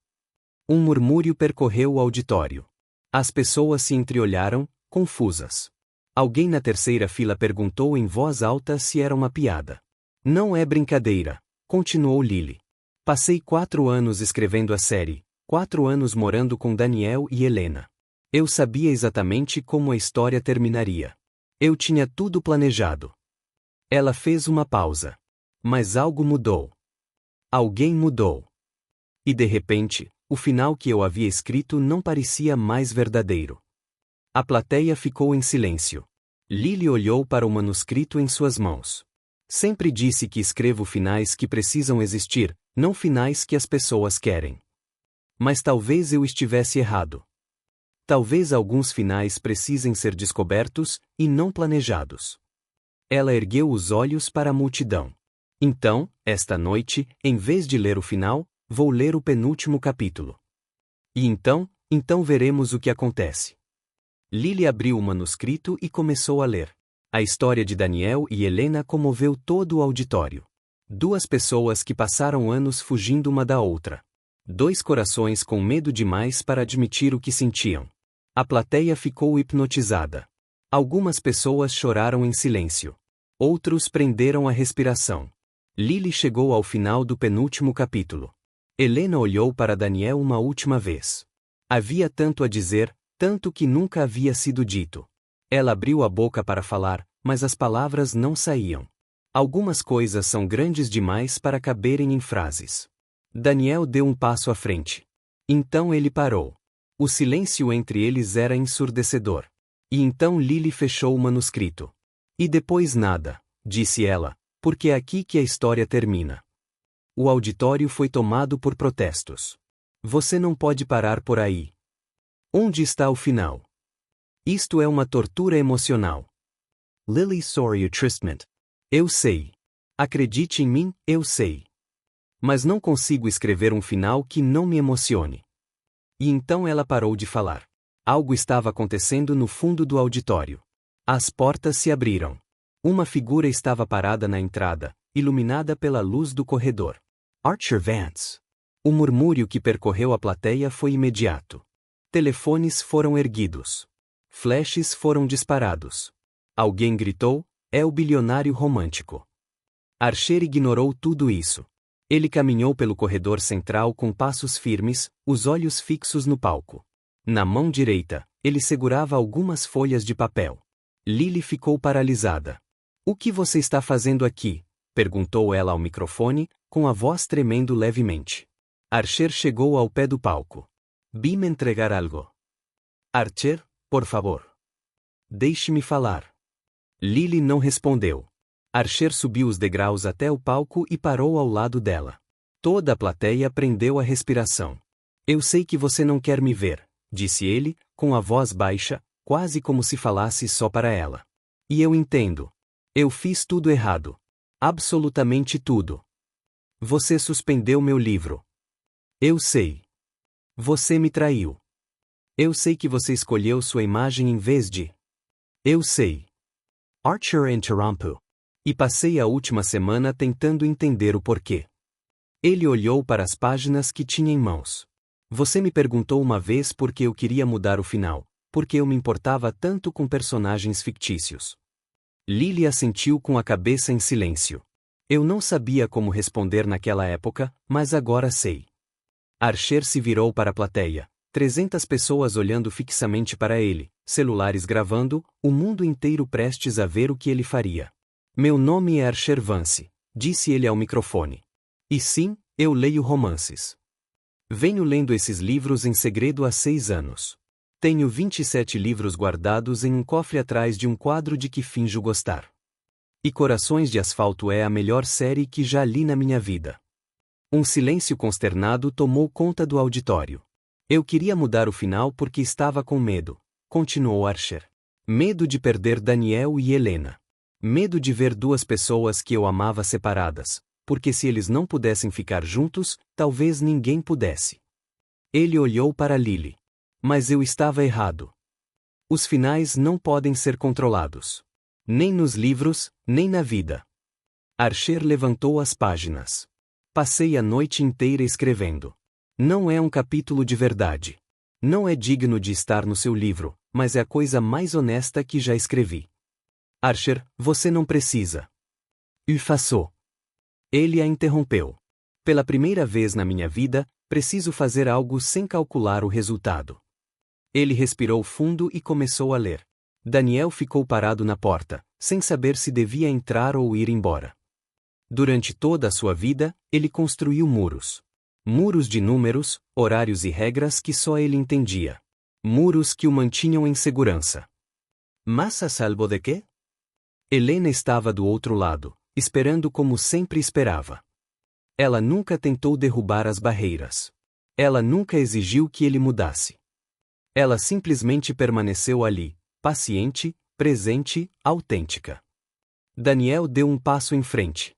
Um murmúrio percorreu o auditório. As pessoas se entreolharam, confusas. Alguém na terceira fila perguntou em voz alta se era uma piada. Não é brincadeira, continuou Lily. Passei 4 anos escrevendo a série, 4 anos morando com Daniel e Helena. Eu sabia exatamente como a história terminaria. Eu tinha tudo planejado. Ela fez uma pausa. Mas algo mudou. Alguém mudou. E de repente, o final que eu havia escrito não parecia mais verdadeiro. A plateia ficou em silêncio. Lily olhou para o manuscrito em suas mãos. Sempre disse que escrevo finais que precisam existir, não finais que as pessoas querem. Mas talvez eu estivesse errado. Talvez alguns finais precisem ser descobertos, e não planejados. Ela ergueu os olhos para a multidão. Então, esta noite, em vez de ler o final, vou ler o penúltimo capítulo. E então veremos o que acontece. Lily abriu o manuscrito e começou a ler. A história de Daniel e Helena comoveu todo o auditório. 2 pessoas que passaram anos fugindo uma da outra. 2 corações com medo demais para admitir o que sentiam. A plateia ficou hipnotizada. Algumas pessoas choraram em silêncio. Outros prenderam a respiração. Lily chegou ao final do penúltimo capítulo. Helena olhou para Daniel uma última vez. Havia tanto a dizer, tanto que nunca havia sido dito. Ela abriu a boca para falar, mas as palavras não saíam. Algumas coisas são grandes demais para caberem em frases. Daniel deu um passo à frente. Então ele parou. O silêncio entre eles era ensurdecedor. E então Lily fechou o manuscrito. E depois nada, disse ela, porque é aqui que a história termina. O auditório foi tomado por protestos. Você não pode parar por aí. Onde está o final? Isto é uma tortura emocional. Lily sorry o treatment. Eu sei. Acredite em mim, eu sei. Mas não consigo escrever um final que não me emocione. E então ela parou de falar. Algo estava acontecendo no fundo do auditório. As portas se abriram. Uma figura estava parada na entrada, iluminada pela luz do corredor. Archer Vance. O murmúrio que percorreu a plateia foi imediato. Telefones foram erguidos. Flashes foram disparados. Alguém gritou: "É o bilionário romântico." Archer ignorou tudo isso. Ele caminhou pelo corredor central com passos firmes, os olhos fixos no palco. Na mão direita, ele segurava algumas folhas de papel. Lily ficou paralisada. "O que você está fazendo aqui?" perguntou ela ao microfone, com a voz tremendo levemente. Archer chegou ao pé do palco. "Vim entregar algo." "Archer, por favor. Deixe-me falar." Lily não respondeu. Archer subiu os degraus até o palco e parou ao lado dela. Toda a plateia prendeu a respiração. "Eu sei que você não quer me ver", disse ele, com a voz baixa, quase como se falasse só para ela. "E eu entendo. Eu fiz tudo errado. Absolutamente tudo. Você suspendeu meu livro. Eu sei. Você me traiu. Eu sei que você escolheu sua imagem em vez de. Eu sei." Archer interrompeu. "E passei a última semana tentando entender o porquê." Ele olhou para as páginas que tinha em mãos. "Você me perguntou uma vez por que eu queria mudar o final, porque eu me importava tanto com personagens fictícios." Lily assentiu com a cabeça em silêncio. "Eu não sabia como responder naquela época, mas agora sei." Archer se virou para a plateia. 300 pessoas olhando fixamente para ele, celulares gravando, o mundo inteiro prestes a ver o que ele faria. "Meu nome é Archer Vance", disse ele ao microfone. "E sim, eu leio romances. Venho lendo esses livros em segredo há 6 anos. Tenho 27 livros guardados em um cofre atrás de um quadro de que finjo gostar. E Corações de Asfalto é a melhor série que já li na minha vida." Um silêncio consternado tomou conta do auditório. "Eu queria mudar o final porque estava com medo", continuou Archer. "Medo de perder Daniel e Helena. Medo de ver duas pessoas que eu amava separadas, porque se eles não pudessem ficar juntos, talvez ninguém pudesse." Ele olhou para Lily. "Mas eu estava errado. Os finais não podem ser controlados. Nem nos livros, nem na vida." Archer levantou as páginas. "Passei a noite inteira escrevendo. Não é um capítulo de verdade. Não é digno de estar no seu livro, mas é a coisa mais honesta que já escrevi." "Archer, você não precisa." "O faço." Ele a interrompeu. "Pela primeira vez na minha vida, preciso fazer algo sem calcular o resultado." Ele respirou fundo e começou a ler. Daniel ficou parado na porta, sem saber se devia entrar ou ir embora. Durante toda a sua vida, ele construiu muros. Muros de números, horários e regras que só ele entendia. Muros que o mantinham em segurança. Mas a salvo de quê? Helena estava do outro lado, esperando como sempre esperava. Ela nunca tentou derrubar as barreiras. Ela nunca exigiu que ele mudasse. Ela simplesmente permaneceu ali, paciente, presente, autêntica. Daniel deu um passo em frente.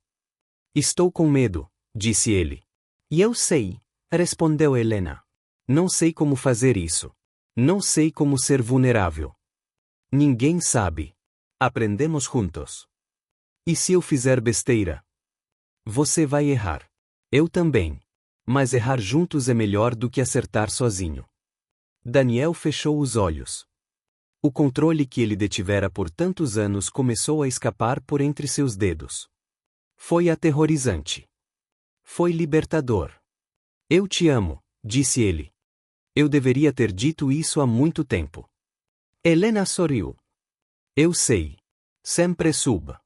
"Estou com medo", disse ele. "E eu sei", respondeu Helena. "Não sei como fazer isso. Não sei como ser vulnerável. Ninguém sabe. Aprendemos juntos. E se eu fizer besteira? Você vai errar. Eu também. Mas errar juntos é melhor do que acertar sozinho." Daniel fechou os olhos. O controle que ele detivera por tantos anos começou a escapar por entre seus dedos. Foi aterrorizante. Foi libertador. "Eu te amo", disse ele. "Eu deveria ter dito isso há muito tempo." Helena sorriu. "Eu sei. Sempre soube."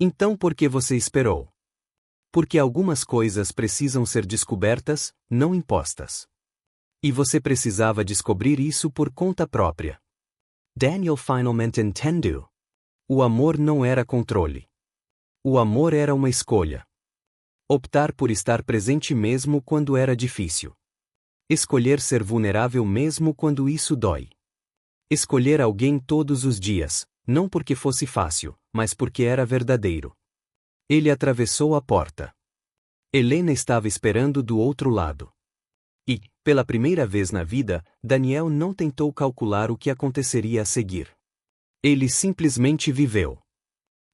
"Então por que você esperou?" "Porque algumas coisas precisam ser descobertas, não impostas. E você precisava descobrir isso por conta própria." Daniel finalmente entendeu. O amor não era controle. O amor era uma escolha. Optar por estar presente mesmo quando era difícil. Escolher ser vulnerável mesmo quando isso dói. Escolher alguém todos os dias, não porque fosse fácil, mas porque era verdadeiro. Ele atravessou a porta. Helena estava esperando do outro lado. E, pela primeira vez na vida, Daniel não tentou calcular o que aconteceria a seguir. Ele simplesmente viveu.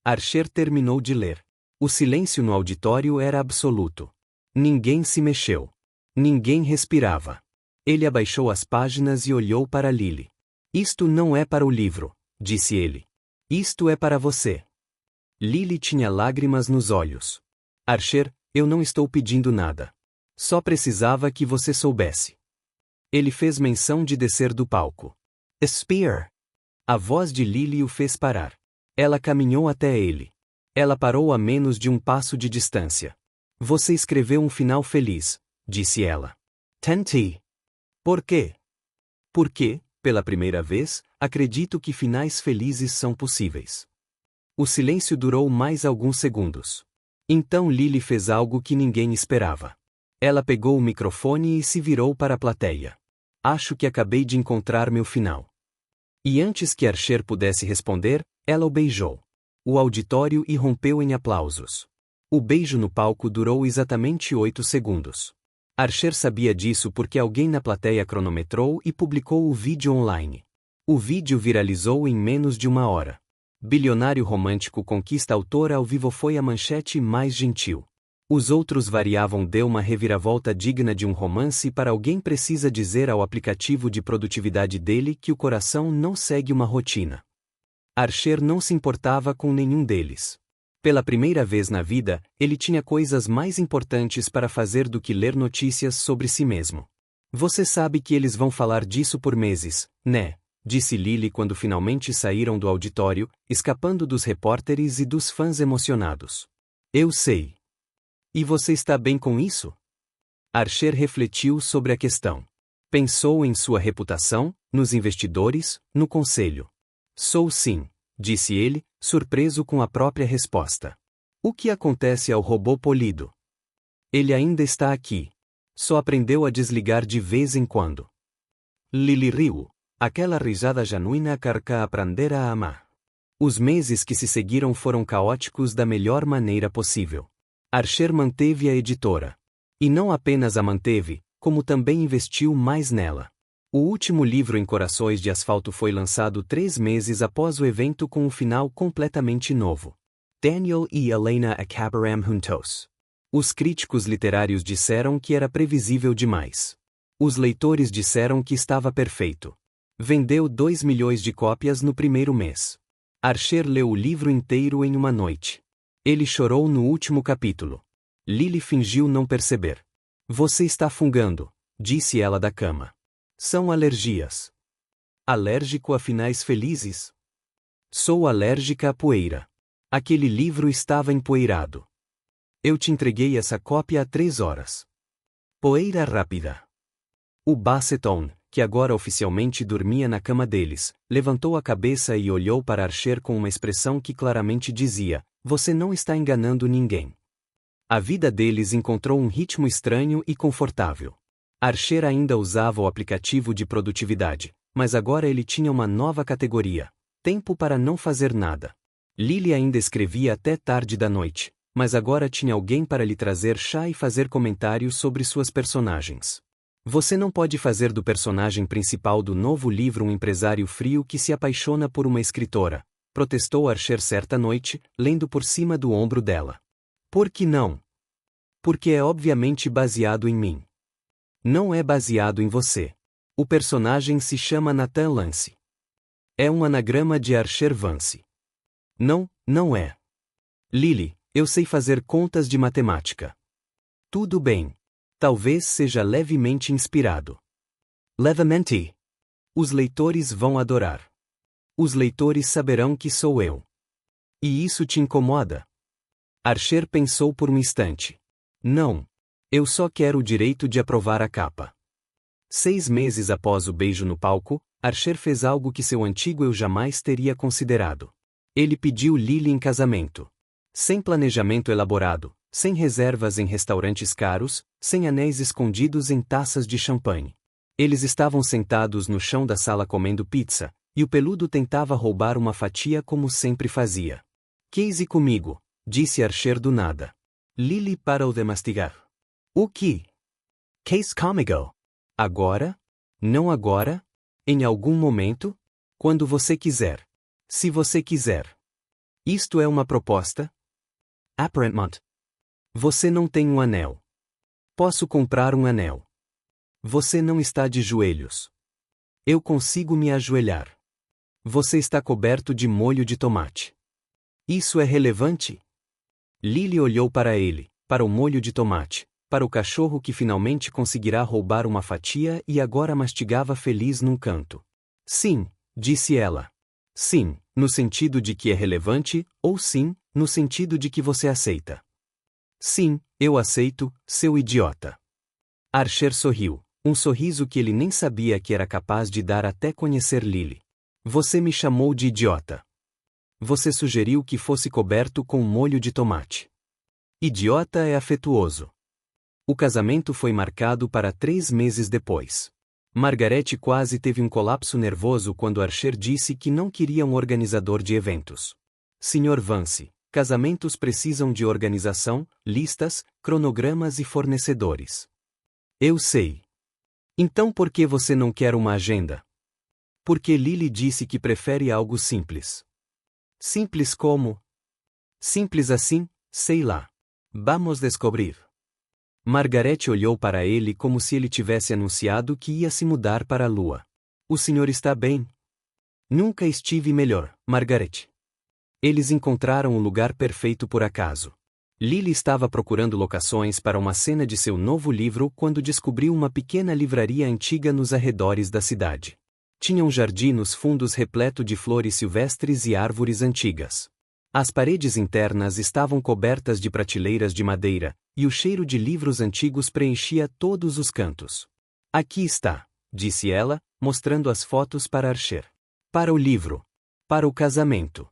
Archer terminou de ler. O silêncio no auditório era absoluto. Ninguém se mexeu. Ninguém respirava. Ele abaixou as páginas e olhou para Lily. Isto não é para o livro, disse ele. Isto é para você. Lily tinha lágrimas nos olhos. Archer, eu não estou pedindo nada. Só precisava que você soubesse. Ele fez menção de descer do palco. Spear! A voz de Lily o fez parar. Ela caminhou até ele. Ela parou a menos de um passo de distância. Você escreveu um final feliz, disse ela. Tentei. Por quê? Porque, pela primeira vez, acredito que finais felizes são possíveis. O silêncio durou mais alguns segundos. Então Lily fez algo que ninguém esperava. Ela pegou o microfone e se virou para a plateia. Acho que acabei de encontrar meu final. E antes que Archer pudesse responder, ela o beijou. O auditório irrompeu em aplausos. O beijo no palco durou exatamente 8 segundos. Archer sabia disso porque alguém na plateia cronometrou e publicou o vídeo online. O vídeo viralizou em menos de 1 hora. Bilionário romântico conquista autora ao vivo foi a manchete mais gentil. Os outros variavam deu uma reviravolta digna de um romance para alguém precisa dizer ao aplicativo de produtividade dele que o coração não segue uma rotina. Archer não se importava com nenhum deles. Pela primeira vez na vida, ele tinha coisas mais importantes para fazer do que ler notícias sobre si mesmo. Você sabe que eles vão falar disso por meses, né? Disse Lily quando finalmente saíram do auditório, escapando dos repórteres e dos fãs emocionados. Eu sei. E você está bem com isso? Archer refletiu sobre a questão. Pensou em sua reputação, nos investidores, no conselho. Sou sim, disse ele, surpreso com a própria resposta. O que acontece ao robô polido? Ele ainda está aqui. Só aprendeu a desligar de vez em quando. Lily riu. Aquela risada genuína carca aprender a amar. Os meses que se seguiram foram caóticos da melhor maneira possível. Archer manteve a editora. E não apenas a manteve, como também investiu mais nela. O último livro em Corações de Asfalto foi lançado 3 meses após o evento com um final completamente novo. Daniel e Elena acabaram juntos. Os críticos literários disseram que era previsível demais. Os leitores disseram que estava perfeito. Vendeu 2 milhões de cópias no primeiro mês. Archer leu o livro inteiro em uma noite. Ele chorou no último capítulo. Lily fingiu não perceber. Você está fungando, disse ela da cama. São alergias. Alérgico a finais felizes? Sou alérgica à poeira. Aquele livro estava empoeirado. Eu te entreguei essa cópia há 3 horas. Poeira rápida. O Basseton, que agora oficialmente dormia na cama deles, levantou a cabeça e olhou para Archer com uma expressão que claramente dizia: você não está enganando ninguém. A vida deles encontrou um ritmo estranho e confortável. Archer ainda usava o aplicativo de produtividade, mas agora ele tinha uma nova categoria: tempo para não fazer nada. Lily ainda escrevia até tarde da noite, mas agora tinha alguém para lhe trazer chá e fazer comentários sobre suas personagens. Você não pode fazer do personagem principal do novo livro um empresário frio que se apaixona por uma escritora, protestou Archer certa noite, lendo por cima do ombro dela. Por que não? Porque é obviamente baseado em mim. Não é baseado em você. O personagem se chama Nathan Lance. É um anagrama de Archer Vance. Não, não é. Lily, eu sei fazer contas de matemática. Tudo bem. Talvez seja levemente inspirado. Levemente. Os leitores vão adorar. Os leitores saberão que sou eu. E isso te incomoda? Archer pensou por um instante. Não. Eu só quero o direito de aprovar a capa. 6 meses após o beijo no palco, Archer fez algo que seu antigo eu jamais teria considerado. Ele pediu Lily em casamento. Sem planejamento elaborado, sem reservas em restaurantes caros, sem anéis escondidos em taças de champanhe. Eles estavam sentados no chão da sala comendo pizza, e o peludo tentava roubar uma fatia como sempre fazia. Case comigo, disse Archer do nada. Lily parou de mastigar. O que? Case comigo. Agora? Não agora? Em algum momento? Quando você quiser. Se você quiser. Isto é uma proposta? Apparentment. Você não tem um anel. Posso comprar um anel. Você não está de joelhos. Eu consigo me ajoelhar. Você está coberto de molho de tomate. Isso é relevante? Lily olhou para ele, para o molho de tomate, para o cachorro que finalmente conseguirá roubar uma fatia e agora mastigava feliz num canto. Sim, disse ela. Sim, no sentido de que é relevante, ou sim, no sentido de que você aceita. Sim, eu aceito, seu idiota. Archer sorriu, um sorriso que ele nem sabia que era capaz de dar até conhecer Lily. Você me chamou de idiota. Você sugeriu que fosse coberto com molho de tomate. Idiota é afetuoso. O casamento foi marcado para 3 meses depois. Margaret quase teve um colapso nervoso quando Archer disse que não queria um organizador de eventos. Sr. Vance, casamentos precisam de organização, listas, cronogramas e fornecedores. Eu sei. Então por que você não quer uma agenda? Porque Lily disse que prefere algo simples. Simples como? Simples assim, sei lá. Vamos descobrir. Margaret olhou para ele como se ele tivesse anunciado que ia se mudar para a lua. O senhor está bem? Nunca estive melhor, Margaret. Eles encontraram o lugar perfeito por acaso. Lily estava procurando locações para uma cena de seu novo livro quando descobriu uma pequena livraria antiga nos arredores da cidade. Tinha um jardim nos fundos repleto de flores silvestres e árvores antigas. As paredes internas estavam cobertas de prateleiras de madeira, e o cheiro de livros antigos preenchia todos os cantos. Aqui está, disse ela, mostrando as fotos para Archer. Para o livro. Para o casamento.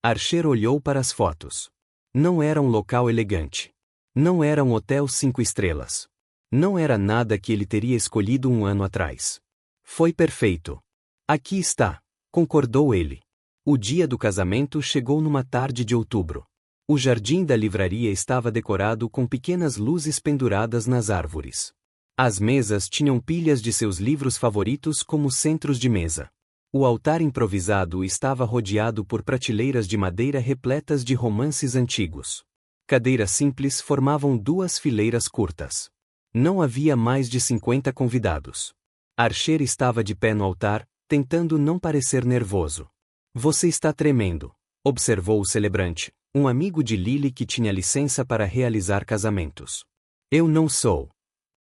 Archer olhou para as fotos. Não era um local elegante. Não era um hotel 5 estrelas. Não era nada que ele teria escolhido um ano atrás. Foi perfeito. Aqui está, concordou ele. O dia do casamento chegou numa tarde de outubro. O jardim da livraria estava decorado com pequenas luzes penduradas nas árvores. As mesas tinham pilhas de seus livros favoritos como centros de mesa. O altar improvisado estava rodeado por prateleiras de madeira repletas de romances antigos. Cadeiras simples formavam 2 fileiras curtas. Não havia mais de 50 convidados. Archer estava de pé no altar, tentando não parecer nervoso. Você está tremendo, observou o celebrante, um amigo de Lily que tinha licença para realizar casamentos. Eu não sou.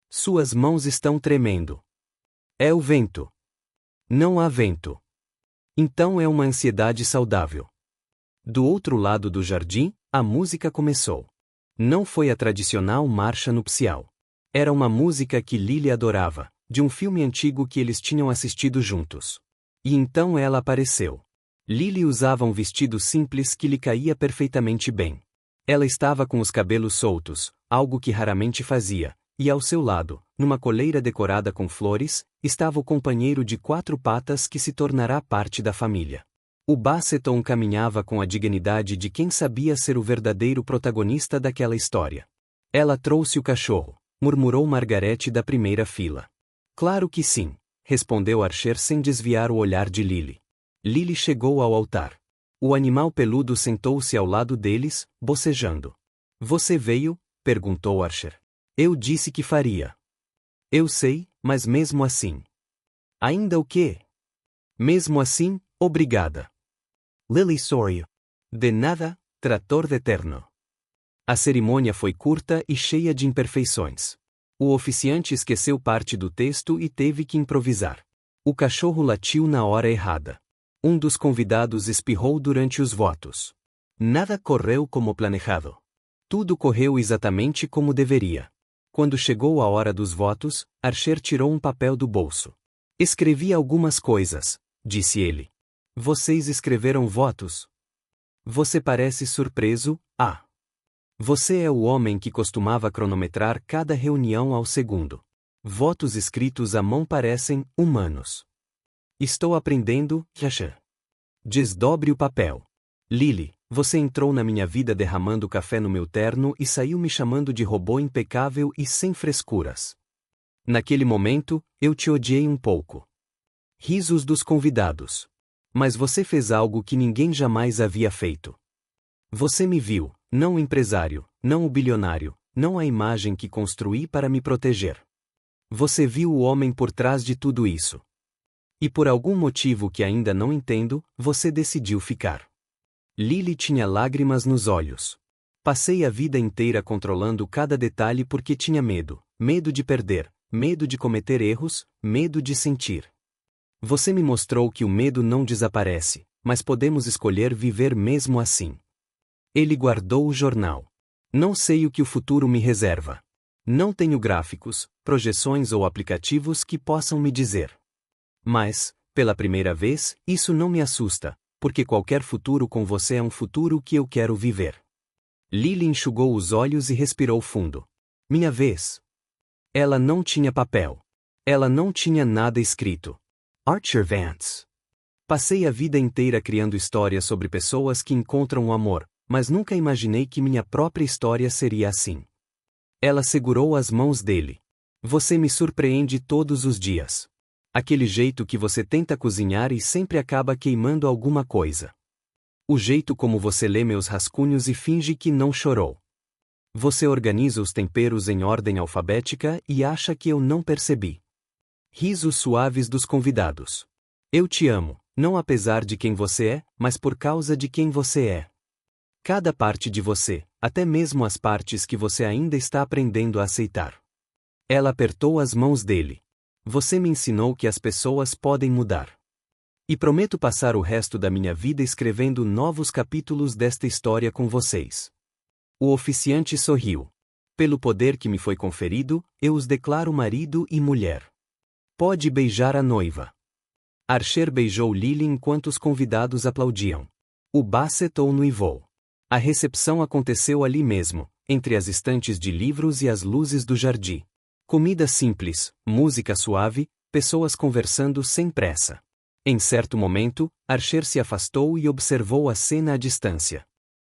Suas mãos estão tremendo. É o vento. Não há vento. Então é uma ansiedade saudável. Do outro lado do jardim, a música começou. Não foi a tradicional marcha nupcial. Era uma música que Lily adorava, de um filme antigo que eles tinham assistido juntos. E então ela apareceu. Lily usava um vestido simples que lhe caía perfeitamente bem. Ela estava com os cabelos soltos, algo que raramente fazia, e ao seu lado, numa coleira decorada com flores, estava o companheiro de 4 patas que se tornará parte da família. O Basseton caminhava com a dignidade de quem sabia ser o verdadeiro protagonista daquela história. Ela trouxe o cachorro, murmurou Margaret da primeira fila. Claro que sim, respondeu Archer sem desviar o olhar de Lily. Lily chegou ao altar. O animal peludo sentou-se ao lado deles, bocejando. Você veio? Perguntou Archer. Eu disse que faria. Eu sei, mas mesmo assim. Ainda o quê? Mesmo assim, obrigada. Lily sorriu. De nada, trator de eterno. A cerimônia foi curta e cheia de imperfeições. O oficiante esqueceu parte do texto e teve que improvisar. O cachorro latiu na hora errada. Um dos convidados espirrou durante os votos. Nada correu como planejado. Tudo correu exatamente como deveria. Quando chegou a hora dos votos, Archer tirou um papel do bolso. Escrevi algumas coisas, disse ele. Vocês escreveram votos? Você parece surpreso, ah. Você é o homem que costumava cronometrar cada reunião ao segundo. Votos escritos à mão parecem humanos. Estou aprendendo, Jasha. Desdobre o papel. Lily, você entrou na minha vida derramando café no meu terno e saiu me chamando de robô impecável e sem frescuras. Naquele momento, eu te odiei um pouco. Risos dos convidados. Mas você fez algo que ninguém jamais havia feito. Você me viu, não o empresário, não o bilionário, não a imagem que construí para me proteger. Você viu o homem por trás de tudo isso. E por algum motivo que ainda não entendo, você decidiu ficar. Lily tinha lágrimas nos olhos. Passei a vida inteira controlando cada detalhe porque tinha medo. Medo de perder, medo de cometer erros, medo de sentir. Você me mostrou que o medo não desaparece, mas podemos escolher viver mesmo assim. Ele guardou o jornal. Não sei o que o futuro me reserva. Não tenho gráficos, projeções ou aplicativos que possam me dizer. Mas, pela primeira vez, isso não me assusta, porque qualquer futuro com você é um futuro que eu quero viver. Lily enxugou os olhos e respirou fundo. Minha vez. Ela não tinha papel. Ela não tinha nada escrito. Archer Vance. Passei a vida inteira criando histórias sobre pessoas que encontram o amor, mas nunca imaginei que minha própria história seria assim. Ela segurou as mãos dele. Você me surpreende todos os dias. Aquele jeito que você tenta cozinhar e sempre acaba queimando alguma coisa. O jeito como você lê meus rascunhos e finge que não chorou. Você organiza os temperos em ordem alfabética e acha que eu não percebi. Risos suaves dos convidados. Eu te amo, não apesar de quem você é, mas por causa de quem você é. Cada parte de você, até mesmo as partes que você ainda está aprendendo a aceitar. Ela apertou as mãos dele. Você me ensinou que as pessoas podem mudar. E prometo passar o resto da minha vida escrevendo novos capítulos desta história com vocês. O oficiante sorriu. Pelo poder que me foi conferido, eu os declaro marido e mulher. Pode beijar a noiva. Archer beijou Lily enquanto os convidados aplaudiam. O Bassettou noivou. A recepção aconteceu ali mesmo, entre as estantes de livros e as luzes do jardim. Comida simples, música suave, pessoas conversando sem pressa. Em certo momento, Archer se afastou e observou a cena à distância.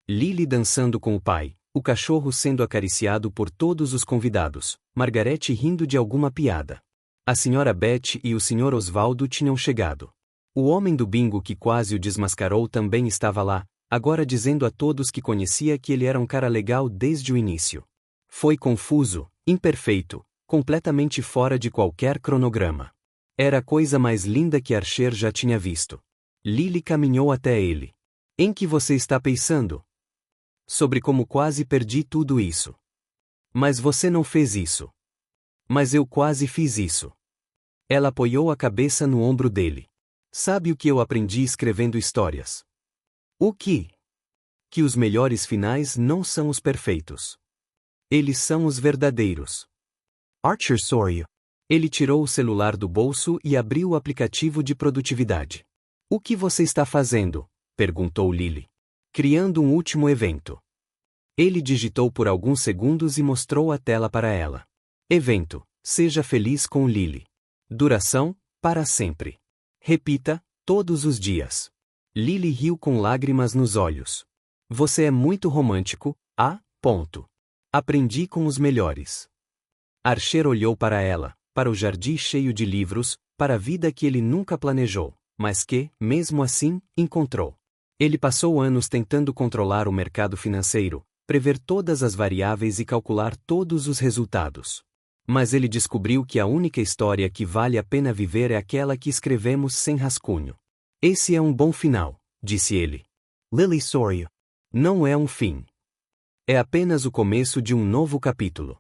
Lily dançando com o pai, o cachorro sendo acariciado por todos os convidados, Margaret rindo de alguma piada. A senhora Beth e o Sr. Osvaldo tinham chegado. O homem do bingo que quase o desmascarou também estava lá, agora dizendo a todos que conhecia que ele era um cara legal desde o início. Foi confuso, imperfeito, completamente fora de qualquer cronograma. Era a coisa mais linda que Archer já tinha visto. Lily caminhou até ele. Em que você está pensando? Sobre como quase perdi tudo isso. Mas você não fez isso. Mas eu quase fiz isso. Ela apoiou a cabeça no ombro dele. Sabe o que eu aprendi escrevendo histórias? O que? Que os melhores finais não são os perfeitos. Eles são os verdadeiros. Archer sorriu. Ele tirou o celular do bolso e abriu o aplicativo de produtividade. O que você está fazendo? Perguntou Lily. Criando um último evento. Ele digitou por alguns segundos e mostrou a tela para ela. Evento. Seja feliz com Lily. Duração, para sempre. Repita, todos os dias. Lily riu com lágrimas nos olhos. Você é muito romântico, ponto. Aprendi com os melhores. Archer olhou para ela, para o jardim cheio de livros, para a vida que ele nunca planejou, mas que, mesmo assim, encontrou. Ele passou anos tentando controlar o mercado financeiro, prever todas as variáveis e calcular todos os resultados. Mas ele descobriu que a única história que vale a pena viver é aquela que escrevemos sem rascunho. Esse é um bom final, disse ele. Lily sorriu. Não é um fim. É apenas o começo de um novo capítulo.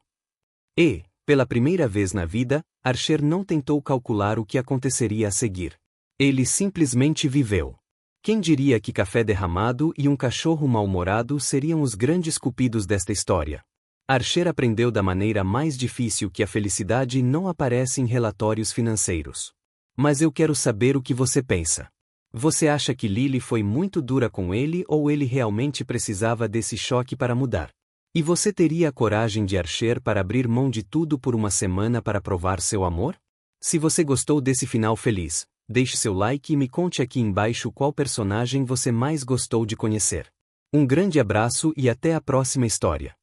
E, pela primeira vez na vida, Archer não tentou calcular o que aconteceria a seguir. Ele simplesmente viveu. Quem diria que café derramado e um cachorro mal-humorado seriam os grandes cupidos desta história? Archer aprendeu da maneira mais difícil que a felicidade não aparece em relatórios financeiros. Mas eu quero saber o que você pensa. Você acha que Lily foi muito dura com ele ou ele realmente precisava desse choque para mudar? E você teria a coragem de Archer para abrir mão de tudo por uma semana para provar seu amor? Se você gostou desse final feliz, deixe seu like e me conte aqui embaixo qual personagem você mais gostou de conhecer. Um grande abraço e até a próxima história.